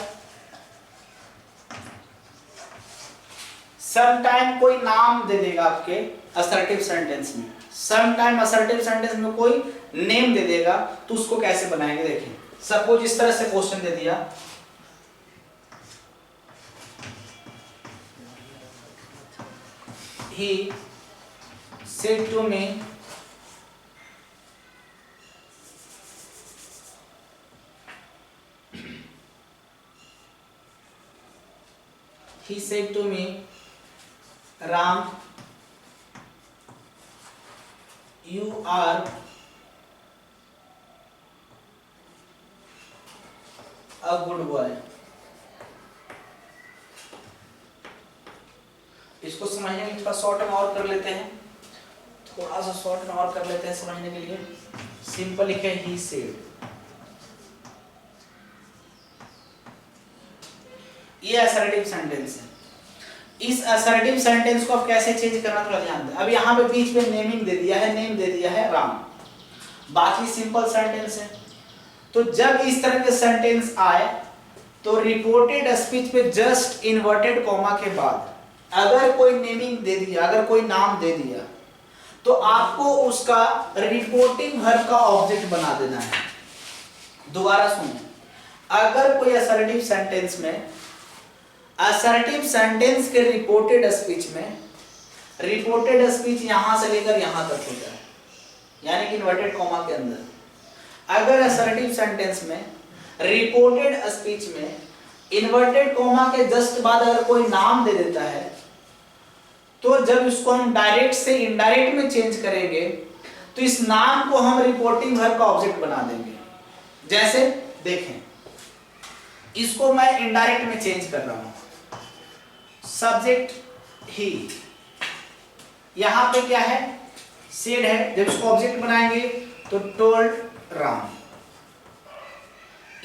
सम टाइम कोई नाम दे देगा आपके असर्टिव सेंटेंस में, सम टाइम असर्टिव सेंटेंस में कोई नेम दे देगा, तो उसको कैसे बनाएंगे देखिए। सपोज इस तरह से क्वेश्चन दे दिया, he said to me Ram, you are a good boy। इसको समझने के लिए थोड़ा शॉर्ट में और कर लेते हैं, थोड़ा सा शॉर्ट में और कर लेते हैं समझने के लिए। सिंपल लिखे ही सेड, ये असर्टिव सेंटेंस है। इस असर्टिव सेंटेंस को आप कैसे चेंज करना थोड़ा ध्यान दें। अब यहाँ पे बीच में नेमिंग दे दिया है, नेम दे दिया है राम, बाकी सिंपल सेंटेंस है। तो जब इस तरह के सेंटेंस आए तो रिपोर्टेड स्पीच पे जस्ट इन्वर्टेड कॉमा के बाद अगर कोई नेमिंग दे दिया, अगर कोई नाम दे दिया, तो आपको उसका रिपोर्टिंग वर्ब का ऑब्जेक्ट बना देना है। दोबारा सुनिए, अगर कोई असर्टिव सेंटेंस में, असर्टिव सेंटेंस के रिपोर्टेड स्पीच में, रिपोर्टेड स्पीच यहां से लेकर यहां तक होता है, यानी कि इन्वर्टेड कॉमा के अंदर। अगर असर्टिव सेंटेंस में, रिपोर्टेड स्पीच में इन्वर्टेड कॉमा के जस्ट बाद अगर कोई नाम दे देता है, तो जब इसको हम डायरेक्ट से इनडायरेक्ट में चेंज करेंगे तो इस नाम को हम रिपोर्टिंग वर्ब का ऑब्जेक्ट बना देंगे। जैसे देखें, इसको मैं इनडायरेक्ट में चेंज कर रहा हूं, सब्जेक्ट ही, यहां पे क्या है, सेड है। जब इसको ऑब्जेक्ट बनाएंगे तो टोल्ड राम,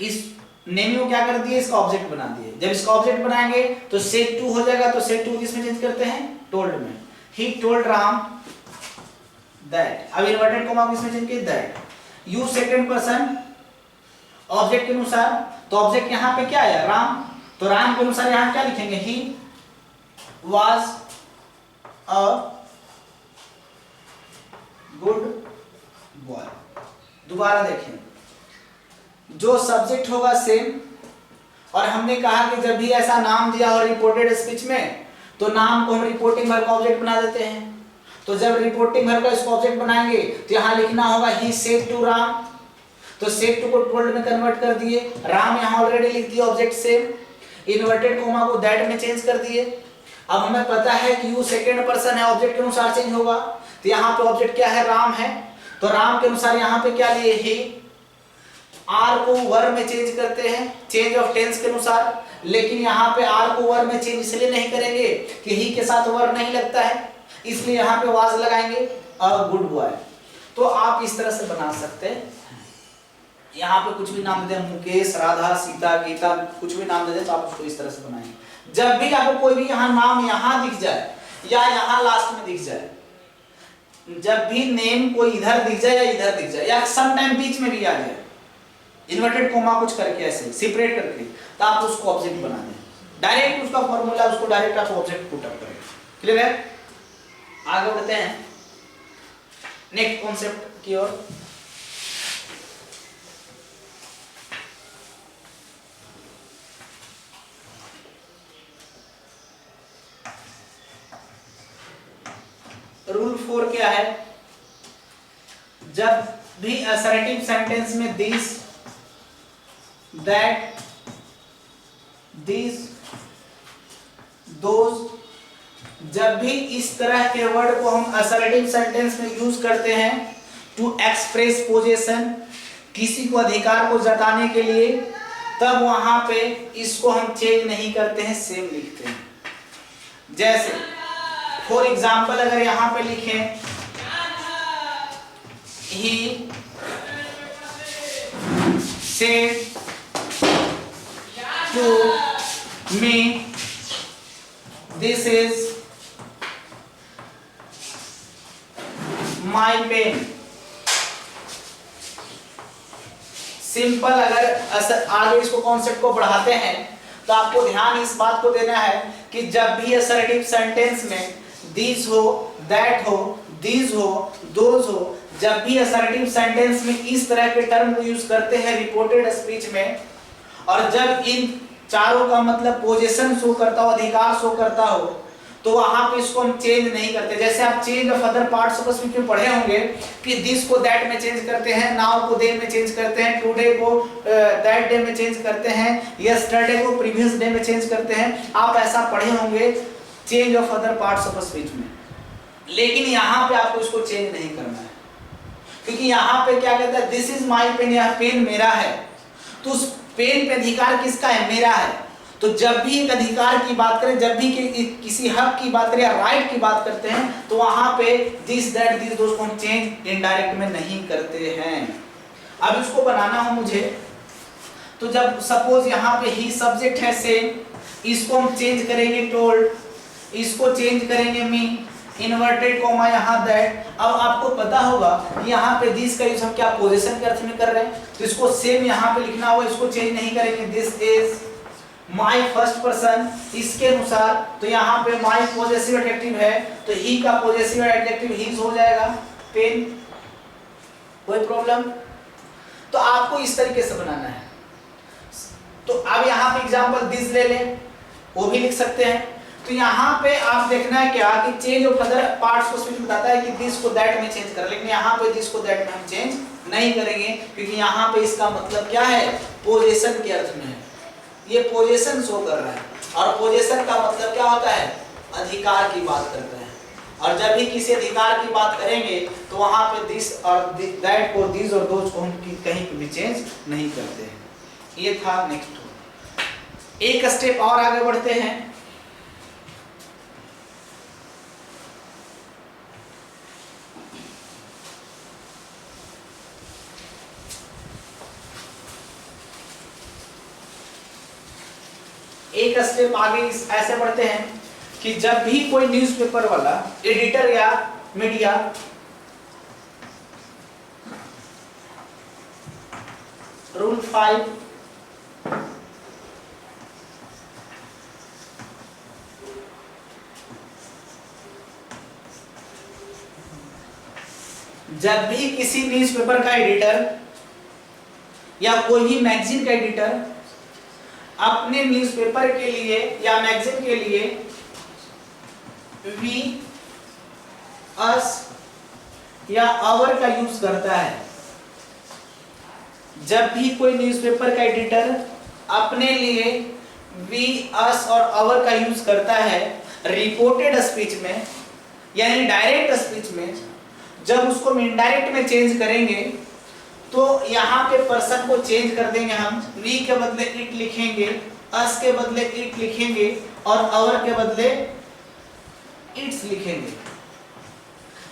इस नेम को क्या कर दिए, इसका ऑब्जेक्ट बना दिए। जब इसका ऑब्जेक्ट बनाएंगे तो सेड टू हो जाएगा, तो सेड टू किसमें चेंज करते हैं, टोल्ड में। ही टोल्ड राम दैट, अब इन्वर्टेड कॉमा किसमें चेंज किया, that. You second person object के अनुसार, तो ऑब्जेक्ट यहां पे क्या है, राम, तो राम के अनुसार यहां क्या लिखेंगे, he was a good boy. दोबारा देखें, जो सब्जेक्ट होगा सेम, और हमने कहा कि जब भी ऐसा नाम दिया हो रिपोर्टेड स्पीच में तो नाम को हम रिपोर्टिंग वर्ब का ऑब्जेक्ट बना देते हैं। तो जब रिपोर्टिंग वर्ब का इसको ऑब्जेक्ट बनाएंगे तो यहां लिखना होगा ही सेड टू राम, तो सेड टू को टोल्ड में कन्वर्ट कर दिए, राम यहां ऑलरेडी लिख दिया ऑब्जेक्ट सेम, इन्वर्टेड कॉमा को दैट में चेंज कर दिए। अब हमें पता है कि यू सेकंड पर्सन है, ऑब्जेक्ट के अनुसार चेंज होगा, तो यहाँ पे ऑब्जेक्ट क्या है, राम है, तो राम के अनुसार यहाँ पे क्या लिए, ही। आर को वर्ब में चेंज करते हैं चेंज ऑफ टेंस के अनुसार, लेकिन यहाँ पे आर को वर्ब में चेंज इसलिए नहीं करेंगे कि ही के साथ वर्ब नहीं लगता है, इसलिए यहाँ पे वाज लगाएंगे, अ गुड बॉय। तो आप इस तरह से बना सकते हैं। यहाँ पे कुछ भी नाम दे दें, मुकेश, राधा, सीता, गीता, कुछ भी नाम दे दें तो आप उसको इस तरह से बनाएंगे। जब भी आपको कोई भी यहाँ नाम यहाँ दिख जाए या यहाँ लास्ट में दिख जाए, जब भी नेम कोई इधर दिख जाए या इधर दिख जाए या सम टाइम बीच में भी आ जाए, इन्वर्टेड कोमा कुछ करके ऐसे सेपरेट करके, तो आप उसको ऑब्जेक्ट बना दें। डायरेक्ट उसका फॉर्मूला, उसको डायरेक्ट आप ऑब्जेक्ट पुट अप करें। क्लियर है? आगे बढ़ते हैं नेक्स्ट कॉन्सेप्ट की ओर। क्या है, जब भी असर्टिव सेंटेंस में दिस, दैट, दिस, दोज, जब भी इस तरह के वर्ड को हम असर्टिव सेंटेंस में यूज करते हैं टू एक्सप्रेस पोजेशन, किसी को अधिकार को जताने के लिए, तब वहां पे इसको हम चेंज नहीं करते हैं, सेम लिखते हैं। जैसे फॉर एग्जाम्पल अगर यहां पे लिखें he said to me this is my pen, simple अगर आगे इसको कॉन्सेप्ट को बढ़ाते हैं तो आपको ध्यान इस बात को देना है कि जब भी असर्टिव सेंटेंस में दिस हो, दैट हो, दिस हो, दोज हो, जब भी असर्टिव सेंटेंस में इस तरह के टर्म को यूज करते हैं रिपोर्टेड स्पीच में, और जब इन चारों का मतलब पोजीशन शो करता हो, अधिकार शो करता हो, तो वहां पे इसको हम चेंज नहीं करते। जैसे आप change of other parts of speech में पढ़े होंगे कि दिस को दैट में चेंज करते हैं, नाउ को दे में चेंज करते हैं, टुडे को दैट डे में चेंज करते हैं, यस्टरडे को प्रीवियस डे में चेंज करते हैं। आप ऐसा पढ़े होंगे change of other parts of speech में, लेकिन यहाँ पे आपको इसको चेंज नहीं करना है, क्योंकि यहाँ पे क्या कहता है, दिस इज माई पेन, यह पेन मेरा है, तो उस पेन पे अधिकार किसका है, मेरा है। तो जब भी एक अधिकार की बात करें, जब भी किसी हक की बात करें या राइट की बात करते हैं, तो वहां पे दिस, दैट, दिस, दोस को हम चेंज इनडायरेक्ट में नहीं करते हैं। अब इसको बनाना हो मुझे, तो जब सपोज यहाँ पे ही सब्जेक्ट है सेम, इसको हम चेंज करेंगे टोल्ड, इसको चेंज करेंगे मी, इन्वर्टेड कॉमा यहाँ दैट। अब आपको पता होगा कि यहाँ पे दिस का यूज हम क्या पोजीशन के अर्थ में कर रहे हैं, तो इसको सेम यहाँ पे लिखना होगा, इसको चेंज नहीं करेंगे। This is my first person, इसके अनुसार तो यहाँ पे माई पॉजेसिव एडजेक्टिव है, तो ही का पॉजेसिव एडजेक्टिव हीज हो जाएगा, पेन, कोई प्रॉब्लम। तो आपको इस तरीके से बनाना है। तो अब यहाँ पे एग्जांपल दिस ले लें, वो भी लिख सकते हैं। तो यहाँ पे आप देखना है क्या कि चेंज ऑफ अदर पार्ट्स को स्पीच बताता है कि दिस को दैट में चेंज कर, लेकिन यहाँ पे दिस को दैट में हम चेंज नहीं करेंगे, क्योंकि यहाँ पे इसका मतलब क्या है, पोजीशन के अर्थ में है, ये पोजीशन शो कर रहा है, और पोजीशन का मतलब क्या होता है, अधिकार की बात करता है। और जब भी किसी अधिकार की बात करेंगे तो वहां पे दिस और दैट को, दिस और दोज को हम कहीं भी चेंज नहीं करते हैं। ये था नेक्स्ट। एक स्टेप और आगे बढ़ते हैं। एक स्टेप आगे ऐसे बढ़ते हैं कि जब भी कोई न्यूज़पेपर वाला एडिटर या मीडिया रूल 5 जब भी किसी न्यूज़पेपर का एडिटर या कोई भी मैगजीन का एडिटर अपने न्यूज़पेपर के लिए या मैगजीन के लिए वी, अस या आवर का यूज करता है, जब भी कोई न्यूज़पेपर का एडिटर अपने लिए वी, अस और आवर का यूज करता है रिपोर्टेड स्पीच में, यानी डायरेक्ट स्पीच में, जब उसको हम इनडायरेक्ट में चेंज करेंगे तो यहाँ पे पर्सन को चेंज कर देंगे हम, वी के बदले इट लिखेंगे, अस के बदले इट लिखेंगे और अवर के बदले इट्स लिखेंगे।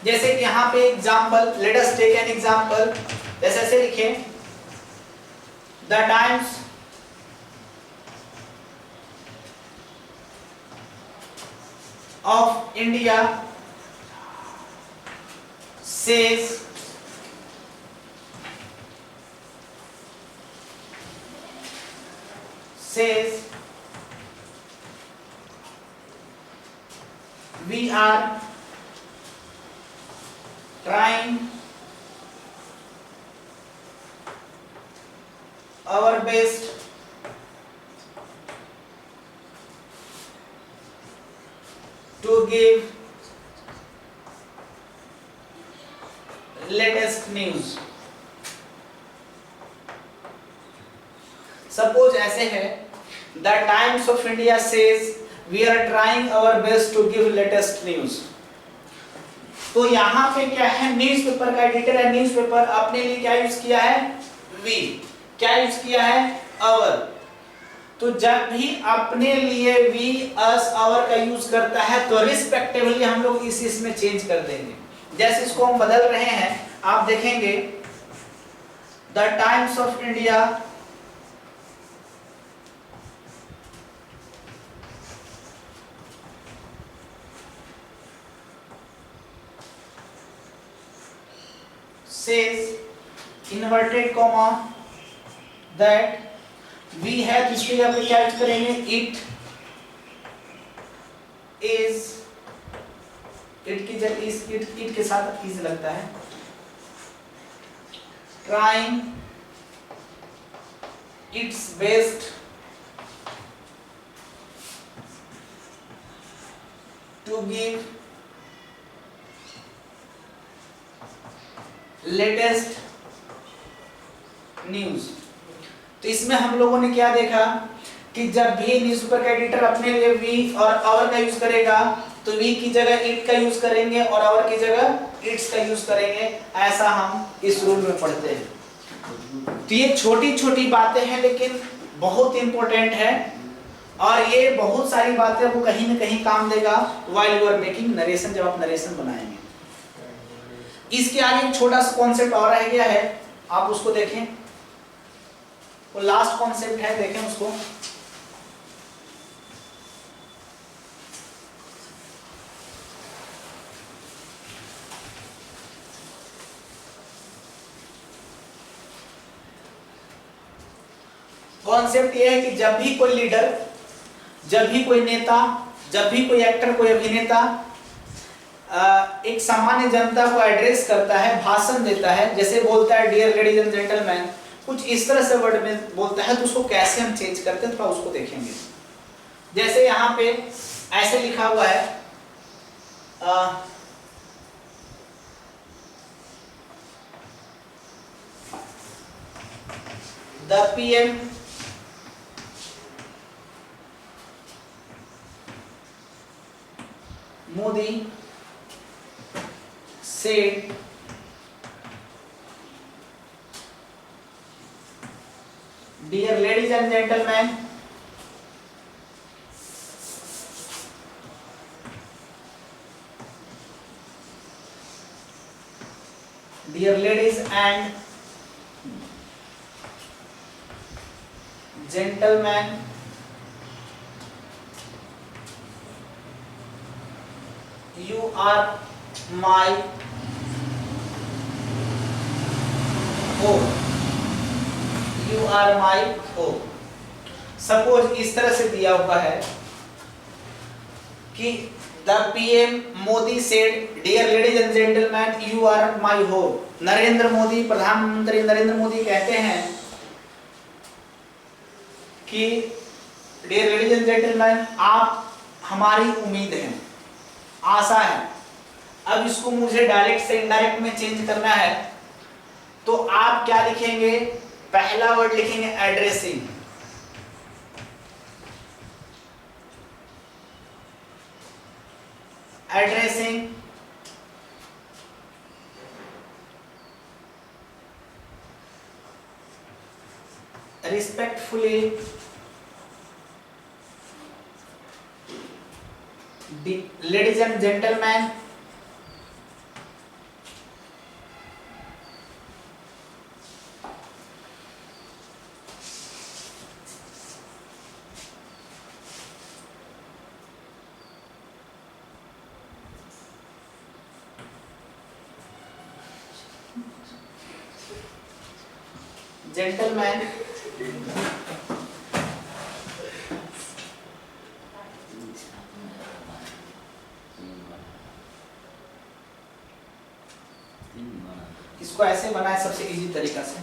जैसे कि यहाँ पे example, let us take an example, जैसे ऐसे लिखें, the Times of India says we are trying our best to give latest news. Suppose ऐसे है, the Times of India says we are trying our best to give latest news. तो यहाँ पे क्या है, न्यूज़पेपर का एडिटर है, newspaper अपने लिए क्या यूज किया है, वी। क्या यूज किया है, अवर। तो जब भी अपने लिए वी अस आवर का यूज करता है तो रिस्पेक्टिवली हम लोग इसमें चेंज कर देंगे। जैसे इसको हम बदल रहे हैं, आप देखेंगे the Times of India says inverted comma that we है, तो इसके लिए क्या यूज करेंगे, it is, it की जगह इस it के साथ is लगता है, trying its best to give latest news. तो इसमें हम लोगों ने क्या देखा कि जब भी न्यूज़पेपर का एडिटर अपने लिए वी और आवर का यूज करेगा तो वी की जगह इट का यूज करेंगे और आवर की जगह इट्स का यूज करेंगे। ऐसा हम इस रूल में पढ़ते हैं। तो ये छोटी छोटी बातें हैं लेकिन बहुत इंपॉर्टेंट है और ये बहुत सारी बातें आपको कहीं ना कहीं काम देगा while you are making narration, जब आप नरेशन बनाएंगे। इसके आगे एक छोटा सा कॉन्सेप्ट और रह गया है, आप उसको देखें, वो लास्ट कॉन्सेप्ट है, देखें उसको। कॉन्सेप्ट ये है कि जब भी कोई लीडर, जब भी कोई नेता, जब भी कोई एक्टर, कोई अभिनेता एक सामान्य जनता को एड्रेस करता है, भाषण देता है, जैसे बोलता है डियर लेडीज एंड जेंटलमैन, कुछ इस तरह से वर्ड में बोलता है, तो उसको कैसे हम चेंज करते हैं थोड़ा उसको देखेंगे। जैसे यहाँ पे ऐसे लिखा हुआ है, the PM Modi said dear ladies and gentlemen, dear ladies and gentlemen, you are my home, you are my home। Suppose इस तरह से दिया हुआ है कि the PM Modi said dear ladies and gentleman you are my home. Narendra Modi, प्रधानमंत्री नरेंद्र मोदी कहते हैं कि डियर लेडीज एंड जेंटलमैन आप हमारी उम्मीद हैं, आशा है। अब इसको मुझे डायरेक्ट से इनडायरेक्ट में चेंज करना है, तो आप क्या लिखेंगे, पहला वर्ड लिखेंगे addressing, addressing, respectfully, ladies and gentleman, gentleman, इसको ऐसे बनाए सबसे इजी तरीका से,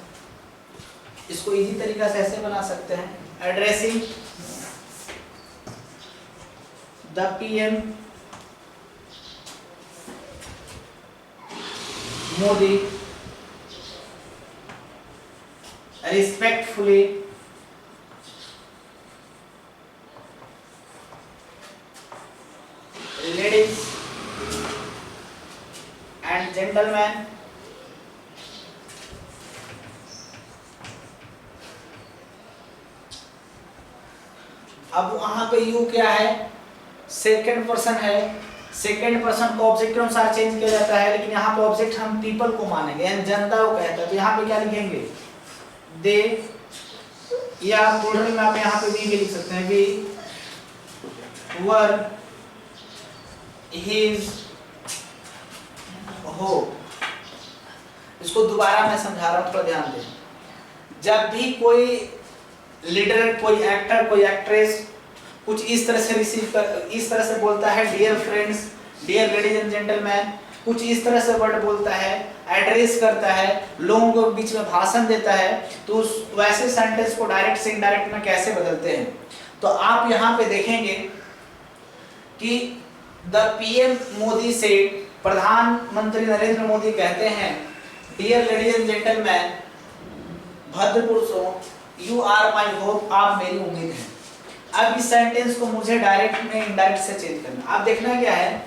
इसको इजी तरीका से ऐसे बना सकते हैं, addressing the PM Modi respectfully ladies and gentlemen, अब वहां पे यू क्या है, सेकंड पर्सन है, सेकंड पर्सन को ऑब्जेक्ट के अनुसार चेंज किया जाता है, लेकिन यहाँ पे ऑब्जेक्ट हम पीपल को मानेंगे, यानी जनता को कहता है। तो यहाँ पे क्या लिखेंगे, दे, या प्लूरल में आप यहाँ पे भी लिख सकते हैं, वी वर, हिज, हो। इसको दोबारा मैं समझा रहा हूँ, थोड़ा ध्यान दें। जब भी कोई लीडर, कोई एक्टर, कोई एक्ट्रेस कुछ इस तरह से इस तरह से बोलता है, dear friends, dear ladies and gentleman, कुछ इस तरह से वर्ड बोलता है, एड्रेस करता है, लोगों को बीच में भाषण देता है, तो वैसे सेंटेंस को डायरेक्ट से इनडायरेक्ट में कैसे बदलते हैं। तो आप यहाँ पे देखेंगे कि द पीएम मोदी से, प्रधानमंत्री नरेंद्र मोदी कहते हैं, डियर लेडीज एंड जेंटलमैन, भद्र पुरुषों, यू आर माई होप, आप मेरी उम्मीद हैं। अब इस सेंटेंस को मुझे डायरेक्ट में इनडायरेक्ट से चेंज करना। आप देखना क्या है,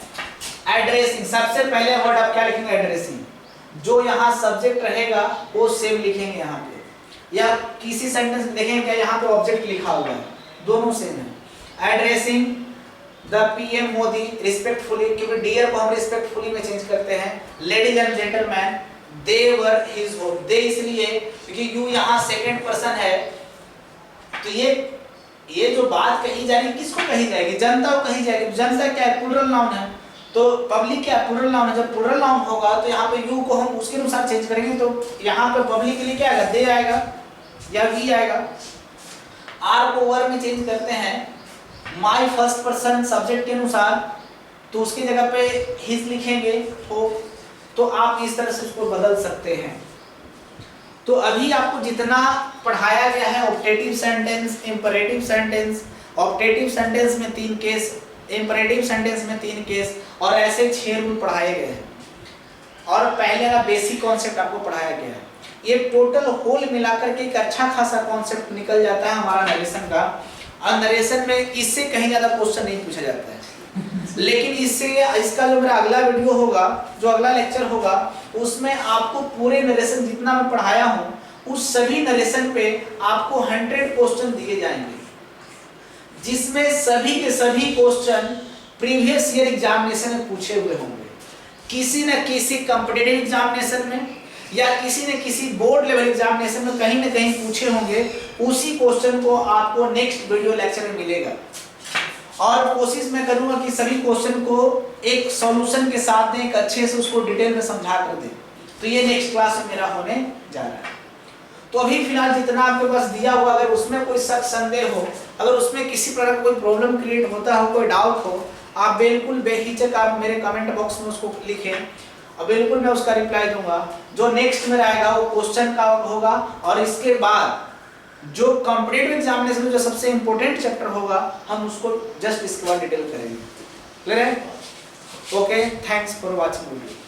एड्रेसिंग, सबसे पहले वर्ड आप क्या लिखेंगे, एड्रेसिंग। जो यहाँ सब्जेक्ट रहेगा वो सेम लिखेंगे यहाँ पे, या किसी सेंटेंस में देखेंगे क्या यहाँ पे ऑब्जेक्ट लिखा हुआ है, दोनों सेम है। Addressing the PM Modi respectfully, क्योंकि डियर को हम रिस्पेक्टफुली में चेंज करते हैं। Ladies and gentleman, they were his hope, they इसलिए क्योंकि यू यहाँ सेकंड पर्सन है। तो ये जो बात कही जा रही है किसको कही जाएगी, जनता को कही जाएगी। जनता क्या है, प्लूरल नाउन है, तो पब्लिक क्या है, प्लूरल नाउन है। जब प्लूरल नाउन होगा तो यहाँ पे यू को हम उसके अनुसार चेंज करेंगे, तो यहाँ पे पब्लिक के लिए क्या आएगा, दे आएगा या वी आएगा। आर को वर में चेंज करते हैं, माई फर्स्ट पर्सन सब्जेक्ट के अनुसार, तो उसकी जगह पे हिज लिखेंगे हो। तो आप इस तरह से उसको बदल सकते हैं। तो अभी आपको जितना पढ़ाया गया है, optative sentence, imperative sentence, optative sentence में 3 केस, इंपरेटिव सेंटेंस में 3 केस, और ऐसे 6 रूल पढ़ाए गए हैं। और पहले का बेसिक कॉन्सेप्ट आपको पढ़ाया गया है। ये टोटल होल मिलाकर के एक अच्छा खासा कॉन्सेप्ट निकल जाता है हमारा नरेशन का। और नरेशन में इससे कहीं ज्यादा क्वेश्चन नहीं पूछा जाता है, लेकिन इससे इसका जो मेरा अगला वीडियो होगा, जो अगला लेक्चर होगा, उसमें आपको पूरे नरेशन जितना मैं पढ़ाया हूँ उस सभी नरेशन पे आपको 100 क्वेश्चन दिए जाएंगे, जिसमें सभी के सभी क्वेश्चन प्रीवियस ईयर एग्जामिनेशन में पूछे हुए होंगे, किसी न किसी कॉम्पिटिटिव एग्जामिनेशन में या किसी न किसी बोर्ड लेवल एग्जामिनेशन में कहीं न कहीं पूछे होंगे। उसी क्वेश्चन को आपको नेक्स्ट वीडियो लेक्चर में मिलेगा, और कोशिश मैं करूंगा कि सभी क्वेश्चन को एक सॉल्यूशन के साथ दें, एक अच्छे से उसको डिटेल में समझा कर दें। तो ये नेक्स्ट क्लास में मेरा होने जा रहा है। तो अभी फिलहाल जितना आपके पास दिया हुआ, अगर उसमें कोई शक संदेह हो, अगर उसमें किसी प्रकार का कोई प्रॉब्लम क्रिएट होता हो, कोई डाउट हो, आप बिल्कुल बेहिचक आप मेरे कमेंट बॉक्स में उसको लिखें, और बिल्कुल मैं उसका रिप्लाई दूंगा। जो नेक्स्ट मेरा आएगा वो क्वेश्चन का होगा, और इसके बाद जो कॉम्पिटिटिव एग्जामिनेशन में जो सबसे इंपॉर्टेंट चैप्टर होगा, हम उसको जस्ट इसके बाद डिटेल करेंगे। क्लियर है? Okay, thanks for watching video.